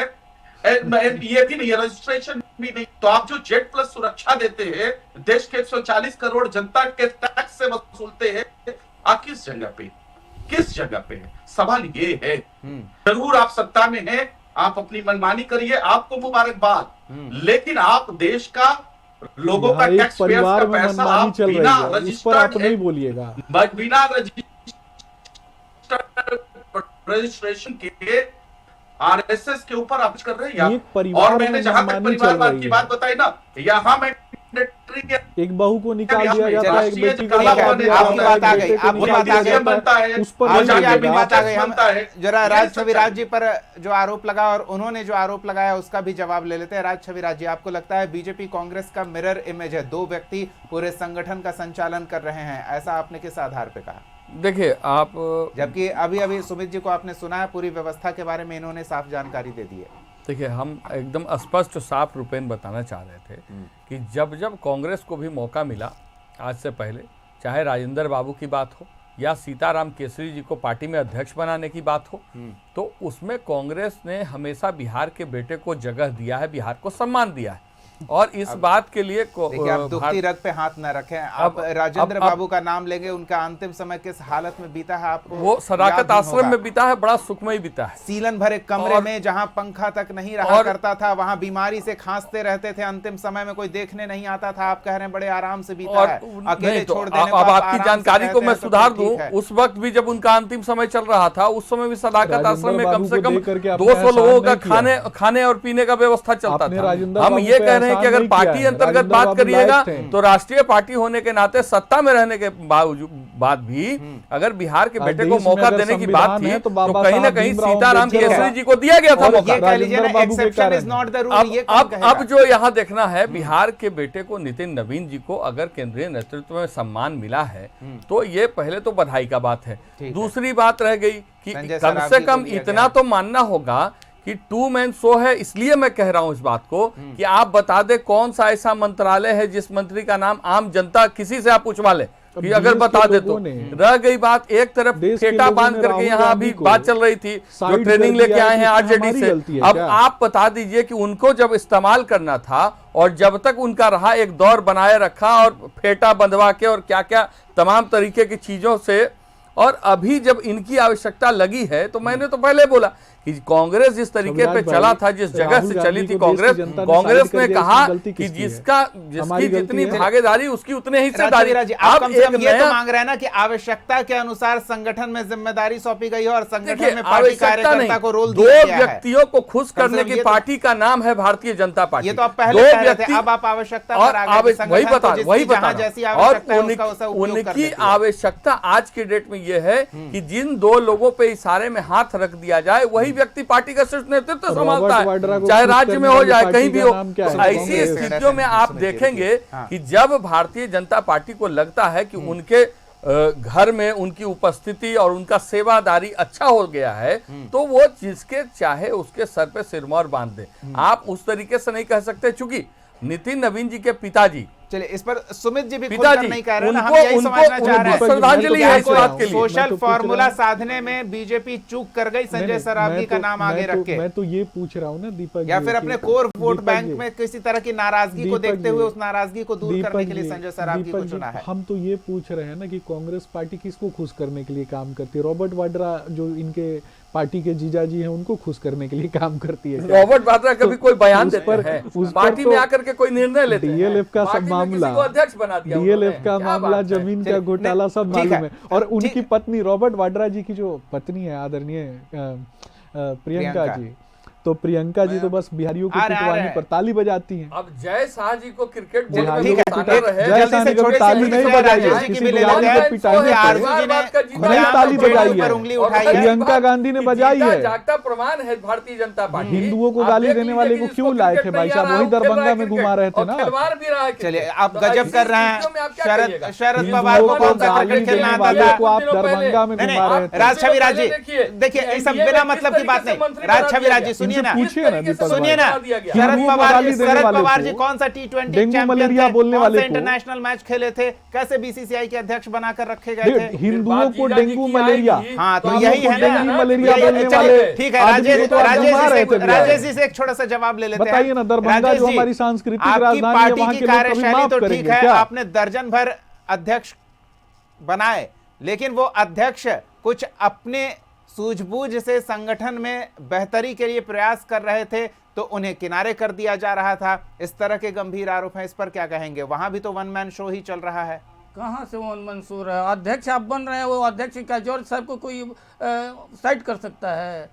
[SPEAKER 6] ये भी नहीं है, रजिस्ट्रेशन भी नहीं। तो आप जो जेड प्लस सुरक्षा देते हैं, देश के 140 करोड़ जनता के टैक्स से वसूलते हैं, आप किस जगह पे है? सवाल ये है। जरूर आप सत्ता में हैं, आप अपनी मनमानी करिए, आपको मुबारकबाद, लेकिन आप देश का, लोगों का टैक्स पेयर का पैसा आप बिना
[SPEAKER 3] रजिस्टर्ड नहीं बोलिएगा,
[SPEAKER 6] बिना रजिस्ट्रेशन के आरएसएस के ऊपर आप कर रहे हैं। और मैंने जहां तक परिवारवाद की बात बताई ना, यहां मैंडेटरी
[SPEAKER 3] एक बहू को निकाल दिया जाता है, एक
[SPEAKER 6] राष्ट्रीय
[SPEAKER 3] बेटी को
[SPEAKER 6] कला
[SPEAKER 3] निकाल
[SPEAKER 6] बने,
[SPEAKER 3] दिया
[SPEAKER 1] आपकी
[SPEAKER 3] जाता है,
[SPEAKER 1] बात आ
[SPEAKER 3] एक
[SPEAKER 1] गई,
[SPEAKER 3] बेटे को
[SPEAKER 1] आपकी
[SPEAKER 3] निकाल
[SPEAKER 1] बात आ
[SPEAKER 3] दिया
[SPEAKER 1] गई।
[SPEAKER 3] जाता है,
[SPEAKER 6] बनता है,
[SPEAKER 3] उस पर
[SPEAKER 1] और
[SPEAKER 3] नहीं
[SPEAKER 1] जी, आपकी
[SPEAKER 3] लगेगा।
[SPEAKER 1] बात आ गई। हम
[SPEAKER 6] बनता है।
[SPEAKER 1] जरा
[SPEAKER 6] ये
[SPEAKER 1] राज
[SPEAKER 6] सच्चाई
[SPEAKER 1] छविराज जी पर जो आरोप लगा और उन्होंने जो आरोप लगाया उसका भी जवाब ले लेते हैं। राज छविराज जी, आपको लगता है बीजेपी कांग्रेस का मिरर इमेज है, दो व्यक्ति पूरे संगठन का संचालन कर रहे हैं, ऐसा आपने किस आधार पे कहा?
[SPEAKER 4] देखिए आप
[SPEAKER 1] जबकि अभी अभी सुमित जी को आपने सुना है, पूरी व्यवस्था के बारे में इन्होंने साफ जानकारी दे दी है।
[SPEAKER 4] देखिए हम एकदम स्पष्ट साफ रूपेण बताना चाह रहे थे कि जब जब कांग्रेस को भी मौका मिला आज से पहले, चाहे राजेंद्र बाबू की बात हो या सीताराम केसरी जी को पार्टी में अध्यक्ष बनाने की बात हो, तो उसमें कांग्रेस ने हमेशा बिहार के बेटे को जगह दिया है, बिहार को सम्मान दिया है। और इस बात के लिए
[SPEAKER 1] देखिए, आप दुखती रग पे हाथ न रखें। आप राजेंद्र बाबू का नाम लेंगे, उनका अंतिम समय किस हालत में बीता है आपको
[SPEAKER 4] वो सदाकत आश्रम में बीता है, बड़ा सुखमय बीता है।
[SPEAKER 1] सीलन भरे कमरे में जहां पंखा तक नहीं रहा करता था, वहां बीमारी से खांसते रहते थे, अंतिम समय में कोई देखने नहीं आता था। आप कह रहे हैं बड़े आराम से बीता है, अकेले
[SPEAKER 4] तो
[SPEAKER 1] छोड़ देने को
[SPEAKER 4] अब
[SPEAKER 1] आप
[SPEAKER 4] आपकी
[SPEAKER 1] आराम से
[SPEAKER 4] जानकारी को
[SPEAKER 1] कहते
[SPEAKER 4] मैं
[SPEAKER 1] हैं, तो
[SPEAKER 4] सुधार
[SPEAKER 1] ठीक
[SPEAKER 4] दूं,
[SPEAKER 1] है।
[SPEAKER 4] उस वक्त भी जब उनका अंतिम समय चल रहा था, उस समय भी सदाकत आश्रम में कम से कम
[SPEAKER 3] देख करके आपने
[SPEAKER 4] 200 लोगों
[SPEAKER 3] एहसान
[SPEAKER 4] का
[SPEAKER 3] नहीं किया।
[SPEAKER 4] खाने और पीने का व्यवस्था चलता
[SPEAKER 3] आपने
[SPEAKER 4] था।
[SPEAKER 3] राजेंद्र
[SPEAKER 4] हम
[SPEAKER 3] बाबू
[SPEAKER 4] ये
[SPEAKER 3] पे
[SPEAKER 4] कह रहे हैं
[SPEAKER 3] एहसान
[SPEAKER 4] कि अगर
[SPEAKER 3] नहीं
[SPEAKER 4] पार्टी
[SPEAKER 3] किया है।
[SPEAKER 4] अंतर्गत
[SPEAKER 3] राजेंद्र
[SPEAKER 4] बात
[SPEAKER 3] बाबू
[SPEAKER 4] करिएगा
[SPEAKER 3] लायक थे।
[SPEAKER 4] तो राष्ट्रीय पार्टी होने के नाते सत्ता में रहने के बाद भी अगर बिहार के बेटे को
[SPEAKER 3] देश में
[SPEAKER 4] मौका
[SPEAKER 3] अगर
[SPEAKER 4] देने की बात
[SPEAKER 3] संविधान
[SPEAKER 4] थी
[SPEAKER 3] है तो
[SPEAKER 4] तो
[SPEAKER 3] बाबा
[SPEAKER 4] कहीं ना
[SPEAKER 3] साहब
[SPEAKER 4] कहीं
[SPEAKER 3] भीमराव
[SPEAKER 4] सीताराम
[SPEAKER 3] अम्बेडकर
[SPEAKER 4] केसरी जी को दिया गया था
[SPEAKER 1] और
[SPEAKER 4] मौका।
[SPEAKER 1] ये कह लीजिए ना,
[SPEAKER 3] राजेंद्र बाबू के
[SPEAKER 1] एक्सेप्शन इज
[SPEAKER 3] कारण।
[SPEAKER 1] नॉट द रूल, ये कौन कहेगा?
[SPEAKER 4] अब जो यहाँ देखना है, बिहार के बेटे को नितिन नवीन जी को अगर केंद्रीय नेतृत्व में सम्मान मिला है तो ये पहले तो बधाई का बात है। दूसरी बात रह गई कि
[SPEAKER 1] संजय
[SPEAKER 4] कम
[SPEAKER 1] सरावगी
[SPEAKER 4] से
[SPEAKER 1] को
[SPEAKER 4] कम
[SPEAKER 1] दिया
[SPEAKER 4] इतना
[SPEAKER 1] गया।
[SPEAKER 4] तो मानना होगा कि 2 मैन शो है, इसलिए मैं कह रहा हूं इस बात को कि आप बता दे कौन सा ऐसा मंत्रालय है जिस मंत्री का नाम आम जनता किसी से आप पूछवा ले कि अगर
[SPEAKER 3] देश
[SPEAKER 4] बता
[SPEAKER 3] के
[SPEAKER 4] दे तो।
[SPEAKER 3] लोगों ने,
[SPEAKER 4] रह गई बात एक तरफ
[SPEAKER 3] देश के
[SPEAKER 4] फेटा
[SPEAKER 3] लोगों
[SPEAKER 4] बांध
[SPEAKER 3] ने
[SPEAKER 4] करके
[SPEAKER 3] राहुल
[SPEAKER 4] यहाँ अभी
[SPEAKER 3] गांधी को
[SPEAKER 4] बात चल रही थी, जो
[SPEAKER 3] साइड
[SPEAKER 4] ट्रेनिंग
[SPEAKER 3] कर
[SPEAKER 4] लेके
[SPEAKER 3] दिया
[SPEAKER 4] आए
[SPEAKER 3] कि
[SPEAKER 4] हैं
[SPEAKER 3] इसमें
[SPEAKER 4] आरजेडी
[SPEAKER 3] हमारी
[SPEAKER 4] से।
[SPEAKER 3] गलती है
[SPEAKER 4] अब
[SPEAKER 3] क्या?
[SPEAKER 4] आप बता दीजिए कि उनको जब इस्तेमाल करना था और जब तक उनका रहा एक दौर बनाए रखा और फेटा बंधवा के और क्या क्या तमाम तरीके की चीजों से, और अभी जब इनकी आवश्यकता लगी है तो मैंने तो पहले बोला कि कांग्रेस जिस तरीके पे चला था, जिस जगह से चली थी कांग्रेस ने कहा कि जिसकी जितनी भागीदारी उसकी उतनी हिस्सेदारी।
[SPEAKER 1] आप कम से कम ये तो मांग रहे हैं ना कि आवश्यकता के अनुसार संगठन में जिम्मेदारी सौंपी गई है और संगठन में पार्टी कार्यकर्ता को रोल
[SPEAKER 4] दो
[SPEAKER 1] दिया गया है।
[SPEAKER 4] व्यक्तियों को खुश करने की पार्टी का नाम है भारतीय जनता पार्टी।
[SPEAKER 1] ये तो आप पहले कह रहे थे, अब आप आवश्यकता पर आ गए।
[SPEAKER 4] वही बता और
[SPEAKER 1] उनकी
[SPEAKER 4] उनकी आवश्यकता आज के डेट में यह है कि जिन दो लोगों पे इशारे में हाथ रख दिया जाए वही व्यक्ति पार्टी का शीर्ष नेतृत्व संभालता है, चाहे राज्य में हो जाए कहीं भी हो। ऐसी स्थितियों में आप देखेंगे कि जब भारतीय जनता पार्टी को लगता है कि उनके घर में उनकी उपस्थिति और उनका सेवादारी अच्छा हो गया है तो वो जिसके चाहे उसके सर पे सिरमौर बांध दे। आप उस तरीके से नहीं कह सकते, चूंकि नितिन नवीन जी के पिताजी,
[SPEAKER 1] चलिए इस पर सुमित जी भी
[SPEAKER 4] पिताजी
[SPEAKER 1] नहीं कह रहे हैं, हम
[SPEAKER 4] उनको
[SPEAKER 1] यही समझना चाह रहे हैं
[SPEAKER 4] श्रद्धांजलि है इस बात के लिए।
[SPEAKER 1] सोशल फॉर्मूला साधने में बीजेपी चूक कर गई संजय सरावगी का नाम आगे रख के।
[SPEAKER 3] मैं तो ये पूछ रहा हूँ ना दीपक,
[SPEAKER 1] या फिर अपने कोर वोट बैंक में किसी तरह की नाराजगी को देखते हुए उस नाराजगी को दूर करने के लिए संजय सरावगी को चुना है।
[SPEAKER 3] हम तो ये पूछ रहे हैं ना कि कांग्रेस पार्टी किसको खुश करने के लिए काम करती है? रॉबर्ट वाड्रा जो इनके पार्टी के जीजाजी हैं उनको खुश करने के लिए काम करती है।
[SPEAKER 4] रॉबर्ट वाड्रा कभी कोई बयान देते हैं, पार्टी में आकर के कोई निर्णय लेते हैं,
[SPEAKER 3] डीएलएफ का सब मामला,
[SPEAKER 4] अध्यक्ष बना दिया,
[SPEAKER 3] डीएलएफ का मामला, जमीन का घोटाला सब मालूम है। और उनकी पत्नी रॉबर्ट वाड्रा जी की जो पत्नी है आदरणीय प्रियंका जी, तो प्रियंका जी तो बस बिहारियों को पिटवाने पर ताली बजाती हैं।
[SPEAKER 4] अब जय शाह जी को क्रिकेट बोर्ड
[SPEAKER 3] बिहारियों
[SPEAKER 4] में
[SPEAKER 3] को
[SPEAKER 4] पिटाना रहे,
[SPEAKER 3] जय शाह ने कभी ताली नहीं बजाई है, किसी बिहारी को पिटाने पर नहीं ताली बजाई है। प्रियंका गांधी ने बजाई है।
[SPEAKER 4] जागता प्रमाण है भारतीय जनता पार्टी।
[SPEAKER 3] हिंदुओं को गाली देने वाले को क्यों लाए थे भाई साहब? वही दरभंगा में घुमा रहे थे ना।
[SPEAKER 1] चलिए आप गजब कर रहे हैं। शरद पवार को कौन सा क्रिकेट खेलना आता था?
[SPEAKER 3] आप दरभंगा में घुमा रहे थे।
[SPEAKER 1] राज छविराज जी देखिए, ये सब बिना मतलब की बात नहीं। राज छविराज जी सुनिए ना, सुनिए ना, शरद पवार जी कौन सा T20
[SPEAKER 3] डेंगू मलेरिया बोलने वाले
[SPEAKER 1] इंटरनेशनल मैच खेले थे? कैसे बीसीसीआई के अध्यक्ष बनाकर रखे गए थे?
[SPEAKER 3] हिंदुओं को डेंगू मलेरिया,
[SPEAKER 1] हाँ तो यही है ना,
[SPEAKER 3] डेंगू मलेरिया बोलने वाले।
[SPEAKER 1] ठीक है राजेश जी से एक छोटा सा जवाब ले लेते हैं।
[SPEAKER 3] बताइए ना, दरभंगा जो हमारी सांस्कृतिक राजधानी है, वहां के लोग कभी
[SPEAKER 1] कार्यशैली
[SPEAKER 3] माफ
[SPEAKER 1] तो ठीक
[SPEAKER 3] करेंगे
[SPEAKER 1] है,
[SPEAKER 3] क्या?
[SPEAKER 1] आपने दर्जन भर अध्यक्ष बनाए, लेकिन वो अध्यक्ष कुछ अपने सूझबूझ से संगठन में बेहतरी के लिए प्रयास कर रहे थे तो उन्हें किनारे कर दिया जा रहा था। इस तरह के गंभीर आरोप हैं, इस पर क्या कहेंगे? वहां भी तो वन मैन शो ही चल रहा है।
[SPEAKER 5] कहाँ से वन मैन शो रहा है? अध्यक्ष आप बन रहे हैं, वो अध्यक्ष क्या जॉर्ज साहब को कोई साइड कर सकता है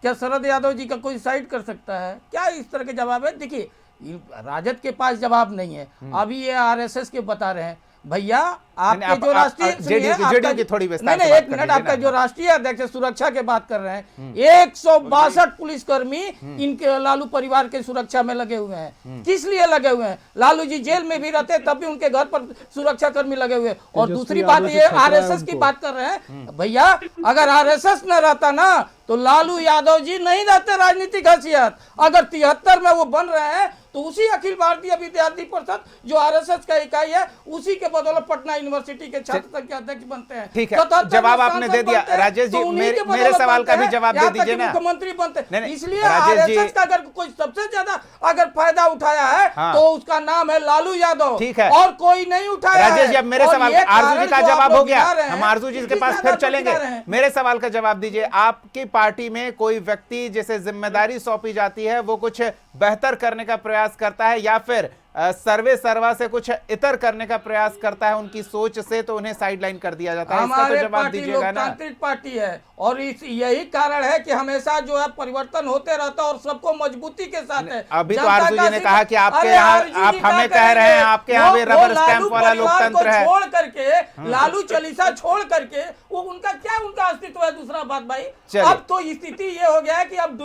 [SPEAKER 5] क्या? शरद यादव जी का कोई साइड कर सकता है क्या? इस तरह के जवाब है। देखिए राजद के पास जवाब नहीं है। अभी ये आरएसएस के बता रहे हैं भैया आपके जो राष्ट्रीय
[SPEAKER 1] जेडीयू की थोड़ी विस्तार
[SPEAKER 5] नहीं, एक मिनट, आपका जो राष्ट्रीय अध्यक्ष है, सुरक्षा के बात कर रहे हैं, 162 पुलिसकर्मी इनके लालू परिवार के सुरक्षा में लगे हुए हैं। किस लिए लगे हुए हैं? लालू जी जेल में भी रहते तब भी उनके घर पर सुरक्षा कर्मी लगे हुए हैं। और दूसरी बात ये आरएसएस की बात कर रहे हैं भैया, अगर आरएसएस न रहता ना तो लालू यादव जी नहीं रहते राजनीतिक हैसियत। अगर 73 में वो बन रहे हैं तो उसी अखिल भारतीय विद्यार्थी परिषद जो आरएसएस का इकाई है उसी के बदौलत पटना यूनिवर्सिटी के छात्र संघ के अध्यक्ष बनते हैं।
[SPEAKER 1] ठीक है, जवाब आपने दे दिया। राजेश जी, मेरे सवाल का भी जवाब दे दीजिए ना।
[SPEAKER 5] मुख्यमंत्री बनते हैं, इसलिए
[SPEAKER 1] राजेश जी
[SPEAKER 5] आरएसएस का अगर कोई सबसे ज्यादा अगर फायदा उठाया है तो उसका नाम है लालू यादव।
[SPEAKER 1] ठीक है,
[SPEAKER 5] और कोई नहीं उठाया।
[SPEAKER 1] राजेश जी, अब मेरे सवाल, आरजू जी का जवाब हो गया, हम आरजू जी के पास फिर चलेंगे। मेरे सवाल का जवाब दीजिए। आपकी पार्टी में कोई व्यक्ति जिसे जिम्मेदारी सौंपी जाती है वो कुछ बेहतर करने का प्रयास करता है या फिर सर्वे सर्वा से कुछ इतर करने का प्रयास करता है उनकी सोच से, तो उन्हें साइडलाइन कर दिया जाता है? इसका तो जवाब दीजिएगा ना।
[SPEAKER 5] लोकतांत्रिक पार्टी है और यही कारण है कि हमेशा जो है परिवर्तन होते रहता है और सबको मजबूती के साथ है।
[SPEAKER 1] अभी तो आरजू जी ने कहा कि आपके यहाँ, आप हमें कह रहे हैं आपके यहाँ भी रबर स्टैंप वाला लोकतंत्र है।
[SPEAKER 5] छोड़ करके लालू चालीसा छोड़ करके वो उनका क्या उनका अस्तित्व है? दूसरा बात भाई, अब तो स्थिति ये हो गया है कि अब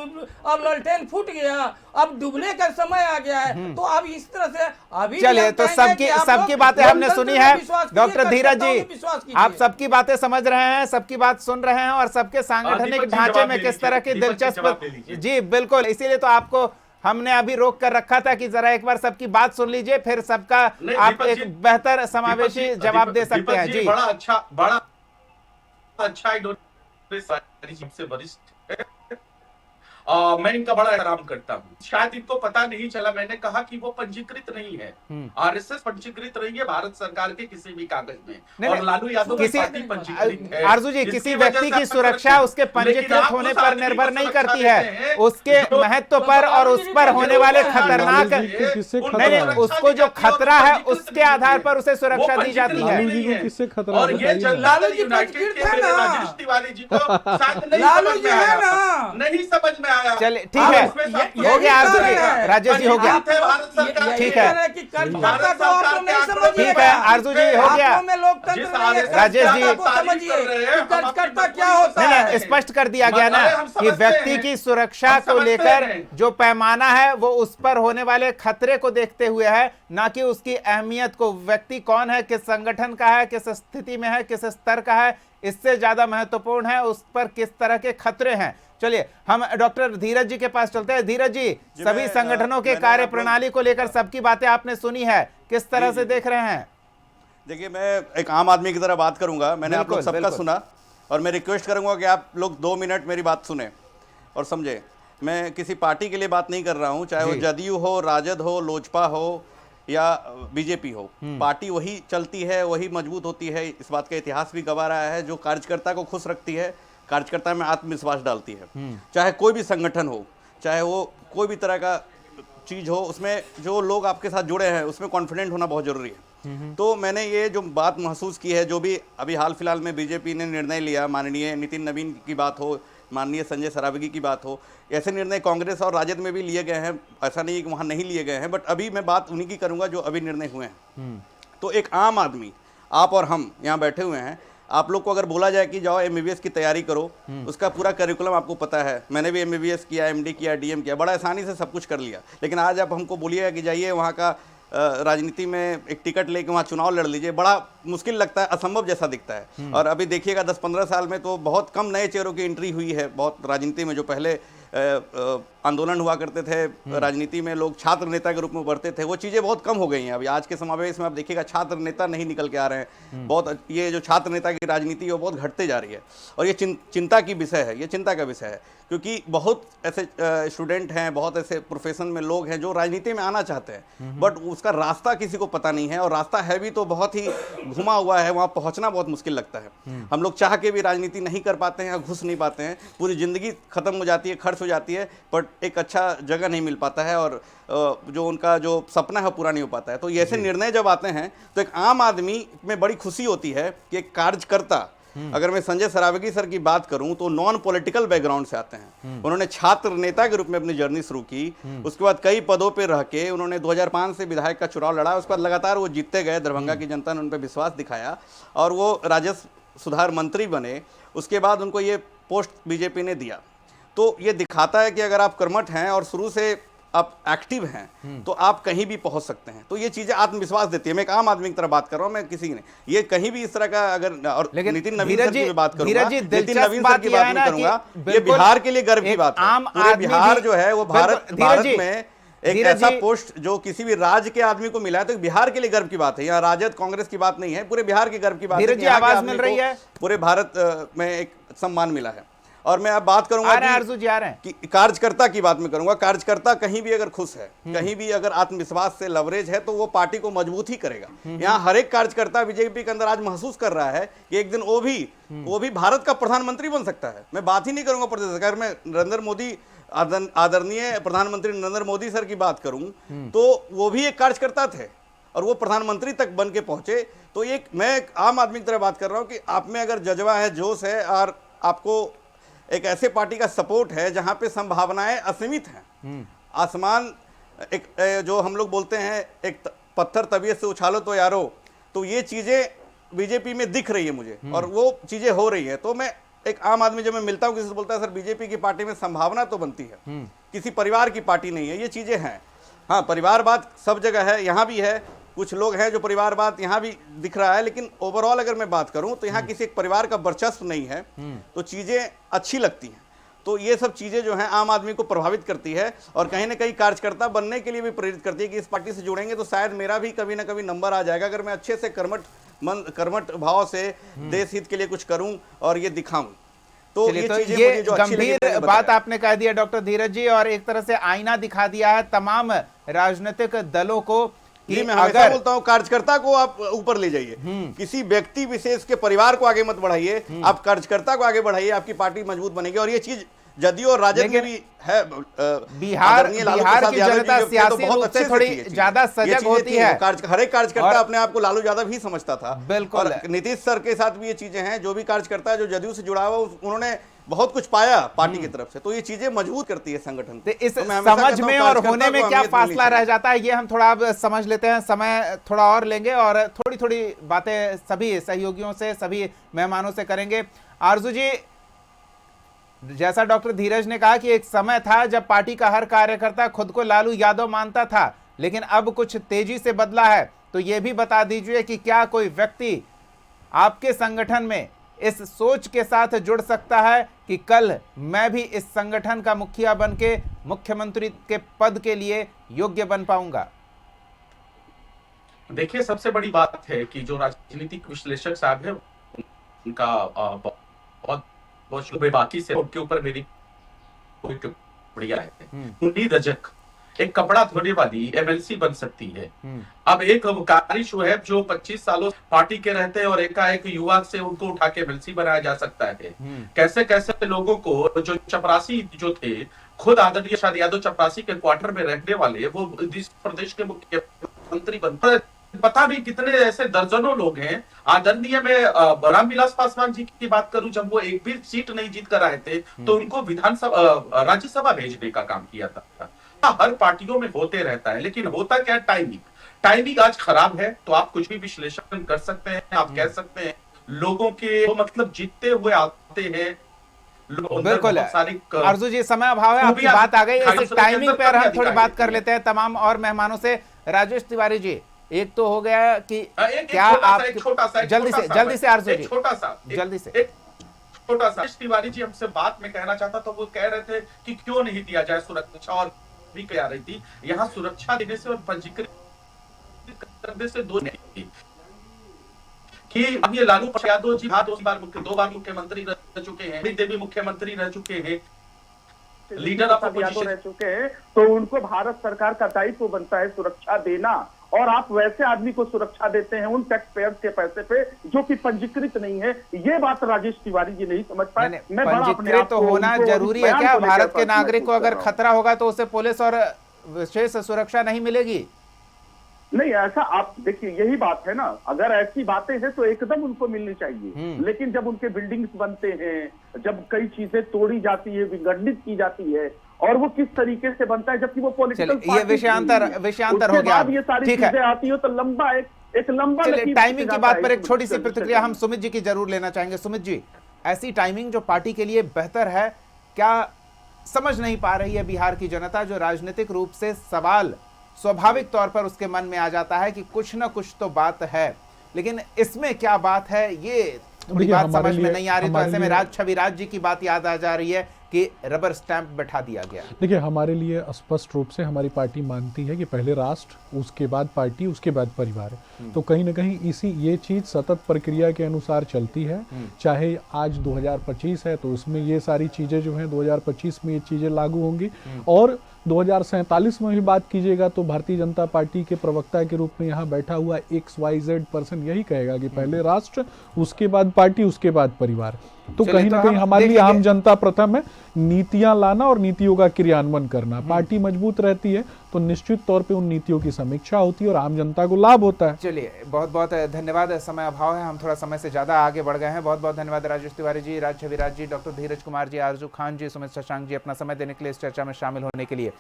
[SPEAKER 5] ललटेन फूट गया, अब डूबने का समय आ गया है। तो अब इस तरह से अभी
[SPEAKER 1] चलिए, तो सबकी बातें हमने सुनी है। डॉक्टर धीरज जी, आप सबकी बातें समझ रहे हैं, सबकी बात सुन रहे हैं और सबके सांगठनिक ढांचे में किस तरह की दिलचस्प, जी बिल्कुल, इसीलिए तो आपको हमने अभी रोक कर रखा था कि जरा एक बार सबकी बात सुन लीजिए, फिर सबका आप एक बेहतर समावेशी जवाब दे सकते हैं। जी,
[SPEAKER 6] बड़ा अच्छा से वरिष्ठ है। मैं इनका बड़ा एहतराम करता हूँ। शायद इनको पता नहीं चला, मैंने कहा कि वो पंजीकृत नहीं है। आरएसएस पंजीकृत नहीं है भारत सरकार के किसी भी कागज में, और लालू यादव की पार्टी पंजीकृत है।
[SPEAKER 1] आरजू जी, किसी व्यक्ति की सुरक्षा उसके पंजीकृत होने पर निर्भर नहीं करती है, उसके महत्व पर और उस पर होने वाले खतरनाक, नहीं, उसको जो खतरा है उसके आधार पर उसे सुरक्षा दी जाती है।
[SPEAKER 3] किससे खतरा?
[SPEAKER 6] और ये लालू जी राजेश तिवारी जी को नहीं समझ में आया।
[SPEAKER 1] चलिए ठीक है, हो गया आरजू जी, राजेश जी हो गया, ठीक है, ठीक है आरजू जी हो गया, राजेश जी
[SPEAKER 5] क्या होता है
[SPEAKER 1] स्पष्ट कर दिया गया ना कि व्यक्ति की सुरक्षा को लेकर जो पैमाना है वो उस पर होने वाले खतरे को देखते हुए है, ना कि उसकी अहमियत को। व्यक्ति कौन है, किस संगठन का है, किस स्थिति में है, किस स्तर का है, इससे ज्यादा महत्वपूर्ण है उस पर किस तरह के खतरे हैं। चलिए हम डॉक्टर धीरज जी के पास चलते हैं। धीरज जी, सभी संगठनों के कार्य प्रणाली को लेकर सबकी बातें आपने सुनी है, किस तरह से देख रहे हैं?
[SPEAKER 2] देखिए, मैं एक आम आदमी की तरह बात करूंगा। मैंने आप लोग सबका सुना और मैं रिक्वेस्ट करूंगा कि आप लोग 2 मिनट मेरी बात सुने और समझे। मैं किसी पार्टी के लिए बात नहीं कर रहा हूं, चाहे वो जदयू हो, राजद हो, लोजपा हो या बीजेपी हो। पार्टी वही चलती है, वही मजबूत होती है, इस बात का इतिहास भी गवाह रहा है, जो कार्यकर्ता को खुश रखती है, कार्यकर्ता में आत्मविश्वास डालती है। चाहे कोई भी संगठन हो, चाहे वो कोई भी तरह का चीज हो, उसमें जो लोग आपके साथ जुड़े हैं उसमें कॉन्फिडेंट होना बहुत जरूरी है। तो मैंने ये जो बात महसूस की है, जो भी अभी हाल फिलहाल में बीजेपी ने निर्णय लिया, माननीय नितिन नवीन की बात हो, माननीय संजय सरावगी की बात हो, ऐसे निर्णय कांग्रेस और राजद में भी लिए गए हैं। ऐसा नहीं है कि वहाँ नहीं लिए गए हैं, बट अभी मैं बात उन्हीं की करूँगा जो अभी निर्णय हुए हैं। तो एक आम आदमी, आप और हम यहाँ बैठे हुए हैं, आप लोग को अगर बोला जाए कि जाओ एमबीबीएस की तैयारी करो, उसका पूरा करिकुलम आपको पता है। मैंने भी एमबीबीएस किया, एमडी किया, डीएम किया, बड़ा आसानी से सब कुछ कर लिया। लेकिन आज आप हमको बोलिएगा कि जाइए वहाँ का राजनीति में एक टिकट लेके वहाँ चुनाव लड़ लीजिए, बड़ा मुश्किल लगता है, असंभव जैसा दिखता है। और अभी देखिएगा 10-15 साल में तो बहुत कम नए चेहरों की एंट्री हुई है बहुत राजनीति में। जो पहले आंदोलन हुआ करते थे राजनीति में, लोग छात्र नेता के रूप में उभरते थे, वो चीज़ें बहुत कम हो गई हैं। अभी आज के समावेश में आप देखिएगा छात्र नेता नहीं निकल के आ रहे हैं, बहुत ये जो छात्र नेता की राजनीति है वो बहुत घटते जा रही है। और ये चिंता की विषय है, ये चिंता का विषय है, क्योंकि बहुत ऐसे स्टूडेंट हैं, बहुत ऐसे प्रोफेशन में लोग हैं जो राजनीति में आना चाहते हैं, बट उसका रास्ता किसी को पता नहीं है, और रास्ता है भी तो बहुत ही घुमा हुआ है, वहाँ पहुँचना बहुत मुश्किल लगता है। हम लोग चाह के भी राजनीति नहीं कर पाते हैं, घुस नहीं पाते हैं, पूरी ज़िंदगी ख़त्म हो जाती है, खर्च हो जाती है, बट एक अच्छा जगह नहीं मिल पाता है, और जो उनका जो सपना है पूरा नहीं हो पाता है। तो ऐसे निर्णय जब आते हैं तो एक आम आदमी में बड़ी खुशी होती है कि एक कार्यकर्ता अगर मैं संजय सरावगी सर की बात करूं तो नॉन पॉलिटिकल बैकग्राउंड से आते हैं। उन्होंने छात्र नेता के रूप में अपनी जर्नी शुरू की, उसके बाद कई पदों पर रह के उन्होंने 2005 से विधायक का चुनाव लड़ा, उसके बाद लगातार वो जीतते गए, दरभंगा की जनता ने उन पर विश्वास दिखाया और वो राजस्व सुधार मंत्री बने। उसके बाद उनको ये पोस्ट बीजेपी ने दिया। तो ये दिखाता है कि अगर आप कर्मठ हैं और शुरू से आप एक्टिव हैं तो आप कहीं भी पहुंच सकते हैं। तो ये चीजें आत्मविश्वास देती है। मैं एक आम आदमी की तरह बात कर रहा हूं, मैं किसी की नहीं। ये कहीं भी इस तरह का अगर, और नितिन नवीन सर की मैं बात करूंगा, नितिन नवीन सर की बात नहीं करूंगा, ये बिहार के लिए गर्व की बात है। पूरे बिहार जो है वो भारत में एक ऐसा पोस्ट जो किसी भी राज्य के आदमी को मिला है तो बिहार के लिए गर्व की बात है। यहाँ राजद कांग्रेस की बात नहीं है, पूरे बिहार की गर्व की बात है। आवाज मिल रही है, पूरे भारत में एक सम्मान मिला है। और मैं अब बात करूंगा कि कार्यकर्ता की बात में करूंगा। कार्यकर्ता कहीं भी अगर खुश है, कहीं भी अगर आत्मविश्वास से लवरेज है तो वो पार्टी को मजबूत ही करेगा। यहाँ हर एक कार्यकर्ता बीजेपी के अंदर आज महसूस कर रहा है कि एक दिन वो भी भारत का प्रधानमंत्री बन सकता है। मैं बात ही नहीं करूंगा प्रदेश सरकार में, नरेंद्र मोदी, आदरणीय प्रधानमंत्री नरेंद्र मोदी सर की बात करूं तो वो भी एक कार्यकर्ता थे और वो प्रधानमंत्री तक बन के पहुंचे। तो एक मैं एक आम आदमी की तरह बात कर रहा हूं कि आप में अगर जज्बा है, जोश है और आपको एक ऐसे पार्टी का सपोर्ट है जहां पे संभावनाएं असीमित हैं। आसमान एक जो हम लोग बोलते हैं एक पत्थर तबीयत से उछालो तो यारो, तो ये चीजें बीजेपी में दिख रही है मुझे और वो चीजें हो रही है। तो मैं एक आम आदमी जब मैं मिलता हूं किसी से बोलता है सर बीजेपी की पार्टी में संभावना तो बनती है, किसी परिवार की पार्टी नहीं है, ये चीजें हैं। हाँ, परिवारवाद सब जगह है, यहाँ भी है, कुछ लोग हैं जो परिवारवाद यहाँ भी दिख रहा है, लेकिन ओवरऑल अगर मैं बात करूं तो यहाँ किसी एक परिवार का वर्चस्व नहीं है, तो चीजें अच्छी लगती हैं। तो ये सब चीजें जो हैं आम आदमी को प्रभावित करती है और कहीं ना कहीं कार्यकर्ता बनने के लिए भी प्रेरित करती है कि इस पार्टी से जुड़ेंगे तो शायद मेरा भी कभी ना कभी नंबर आ जाएगा अगर मैं अच्छे से कर्मठ भाव से देश हित के लिए कुछ करूं और ये दिखाऊं। तो ये चीजें मुझे जो अच्छी लगी
[SPEAKER 1] गंभीर बात आपने कह दिया डॉक्टर धीरज जी, और एक तरह से आईना दिखा दिया है तमाम राजनीतिक दलों को कि
[SPEAKER 2] मैं हमेशा बोलता हूं कार्यकर्ता को आप ऊपर ले जाइए, किसी व्यक्ति विशेष के परिवार को आगे मत बढ़ाइए, आप कार्यकर्ता को आगे बढ़ाइए, आपकी पार्टी मजबूत बनेगी। और ये चीज जदयू और राजद में भी है।
[SPEAKER 1] बिहार की जनता सियासी रूप से थोड़ी ज्यादा सजग होती है।
[SPEAKER 2] हर एक कार्यकर्ता अपने आप को लालू यादव ही समझता था।
[SPEAKER 1] बिल्कुल।
[SPEAKER 2] और नीतीश सर के साथ भी ये चीजें हैं, जो भी कार्यकर्ता जो जदयू से जुड़ा हुआ उन्होंने बहुत कुछ पाया पार्टी की तरफ से, तो ये चीजें मजबूत करती है संगठन को।
[SPEAKER 1] इस समझ में और होने में क्या फासला रह जाता है, ये हम थोड़ा अब समझ लेते हैं। समय थोड़ा और लेंगे और थोड़ी थोड़ी बातें सभी सहयोगियों से, सभी मेहमानों से करेंगे। आरजू जी, जैसा डॉक्टर धीरज ने कहा कि एक समय था जब पार्टी का हर कार्यकर्ता खुद को लालू यादव मानता था, लेकिन अब कुछ तेजी से बदला है। तो ये भी बता दीजिए कि क्या कोई व्यक्ति आपके संगठन में इस सोच के साथ जुड़ सकता है कि कल मैं भी इस संगठन का मुखिया बन के मुख्यमंत्री के पद के लिए योग्य बन पाऊंगा?
[SPEAKER 6] देखिए, सबसे बड़ी बात है कि जो राजनीतिक विश्लेषक साहब है उनका बहुत बाकी से उनके ऊपर मेरी कोई टिप्पणियां है। मुन्नी रजक एक कपड़ा धोने वाली एमएलसी बन सकती है। अब एक कारी शोएब जो 25 सालों पार्टी के रहते हैं और एकाएक युवा से उनको उठा के एमएलसी बनाया जा सकता है। कैसे कैसे लोगों को जो चपरासी जो थे, खुद आदरणीय शायद यादव चपरासी के क्वार्टर में रहने वाले, वो इस प्रदेश के मुख्यमंत्री बन, पता भी कितने ऐसे दर्जनों लोग हैं। आदरणीय मैं रामविलास पासवान जी की बात करूं, जब वो एक भी सीट नहीं जीत कर आए थे तो उनको विधानसभा राज्यसभा भेजने का काम किया था। हर पार्टियों में होते रहता है, लेकिन होता क्या, टाइमिंग आज खराब है। तो आप कुछ भी विश्लेषण कर सकते हैं, आप कह सकते हैं लोगों के वो मतलब जीतते हुए आते हैं।
[SPEAKER 1] बिल्कुल आरजू जी, समय अभाव है, आपकी बात आ गई। इस टाइमिंग पर हम थोड़ी बात कर लेते हैं तमाम और मेहमानों से। राजेश तिवारी जी, एक तो हो गया कि क्या आप जल्दी से आरजू जी, जल्दी से
[SPEAKER 6] छोटा सा तिवारी जी हमसे बात में कहना चाहता, तो वो कह रहे थे कि क्यों नहीं दिया जाए सुरक्षा, और भी कह रही थी यहाँ सुरक्षा देने से और पंजीकृत करने से दो नहीं कि अब ये लालू यादव जी दो बार मुख्यमंत्री रह चुके हैं, देवी मुख्यमंत्री रह चुके हैं, लीडर ऑफ अपोजिशन
[SPEAKER 7] रह चुके हैं, तो उनको भारत सरकार का दायित्व बनता है सुरक्षा देना। और आप वैसे आदमी को सुरक्षा देते हैं उन टैक्स पेयर्स के पैसे पे जो कि पंजीकृत नहीं है। ये बात राजेश तिवारी जी नहीं समझ पाए। मैं
[SPEAKER 1] पंजीकृत तो होना जरूरी है क्या? भारत के नागरिक को अगर खतरा होगा तो उसे पुलिस और विशेष सुरक्षा नहीं मिलेगी?
[SPEAKER 7] नहीं, ऐसा आप देखिए, यही बात है ना, अगर ऐसी बातें हैं तो एकदम उनको मिलनी चाहिए। लेकिन जब उनके बिल्डिंग्स बनते हैं, जब कई चीजें तोड़ी जाती है, विगंडित की जाती है, और वो किस तरीके से बनता है, जबकि वो पॉलिटिकल
[SPEAKER 1] चलिए, ये विषयांतर हो गया।
[SPEAKER 7] ये सारी
[SPEAKER 1] ठीक है,
[SPEAKER 7] चीजें आती हो तो लंबा एक लंबा
[SPEAKER 1] चलिए,
[SPEAKER 7] लकीर
[SPEAKER 1] टाइमिंग की
[SPEAKER 7] जाता
[SPEAKER 1] बात
[SPEAKER 7] है
[SPEAKER 1] पर
[SPEAKER 7] इस
[SPEAKER 1] एक छोटी सी
[SPEAKER 7] विषय
[SPEAKER 1] प्रतिक्रिया
[SPEAKER 7] पर।
[SPEAKER 1] हम सुमित जी की जरूर लेना चाहेंगे। सुमित जी, ऐसी टाइमिंग जो पार्टी के लिए बेहतर है, क्या समझ नहीं पा रही है बिहार की जनता, जो राजनीतिक रूप से सवाल स्वाभाविक तौर पर उसके मन में आ जाता है कि कुछ ना कुछ तो बात है, लेकिन इसमें क्या बात है ये थोड़ी बात समझ में नहीं आ रही। तो ऐसे में राज छविराज जी की बात याद आ जा रही है कि रबर स्टैंप बैठा दिया गया।
[SPEAKER 3] देखिए, हमारे लिए स्पष्ट रूप से हमारी पार्टी मानती है कि पहले राष्ट्र, उसके बाद पार्टी, उसके बाद परिवार। तो कहीं ना कहीं ये चीज सतत प्रक्रिया के अनुसार चलती है। चाहे आज 2025 है तो उसमें ये सारी चीजें जो हैं 2025 में ये चीजें लागू होंगी, और 2047 में भी बात कीजिएगा तो भारतीय जनता पार्टी के प्रवक्ता के रूप में यहाँ बैठा हुआ XYZ पर्सन यही कहेगा कि पहले राष्ट्र, उसके बाद पार्टी, उसके बाद परिवार। तो कहीं ना कहीं हमारे लिए आम जनता प्रथम है, नीतियां लाना और नीतियों का क्रियान्वयन करना। पार्टी मजबूत रहती है तो निश्चित तौर पे उन नीतियों की समीक्षा होती है और आम जनता को लाभ होता है।
[SPEAKER 1] चलिए, बहुत बहुत धन्यवाद। समय अभाव है, हम थोड़ा समय से ज्यादा आगे बढ़ गए हैं। बहुत बहुत धन्यवाद राजेश तिवारी जी, राज छविराज जी, डॉक्टर धीरज कुमार जी, आरजू खान जी, सुमित शशांक जी, अपना समय देने के लिए, इस चर्चा में शामिल होने के लिए।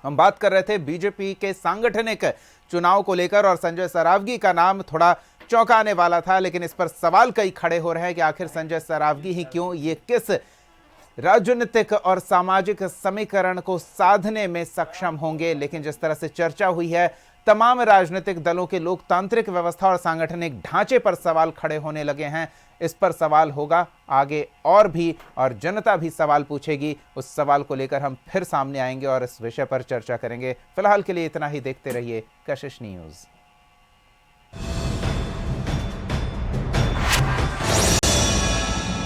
[SPEAKER 1] हम बात कर रहे थे बीजेपी के सांगठनिक चुनाव को लेकर, और संजय सरावगी का नाम थोड़ा चौंकाने वाला था, लेकिन इस पर सवाल कई खड़े हो रहे हैं कि आखिर संजय सरावगी ही क्यों, ये किस राजनीतिक और सामाजिक समीकरण को साधने में सक्षम होंगे। लेकिन जिस तरह से चर्चा हुई है, तमाम राजनीतिक दलों के लोकतांत्रिक व्यवस्था और सांगठनिक ढांचे पर सवाल खड़े होने लगे हैं। इस पर सवाल होगा आगे और भी, और जनता भी सवाल पूछेगी। उस सवाल को लेकर हम फिर सामने आएंगे और इस विषय पर चर्चा करेंगे। फिलहाल के लिए इतना ही। देखते रहिए कशिश न्यूज़।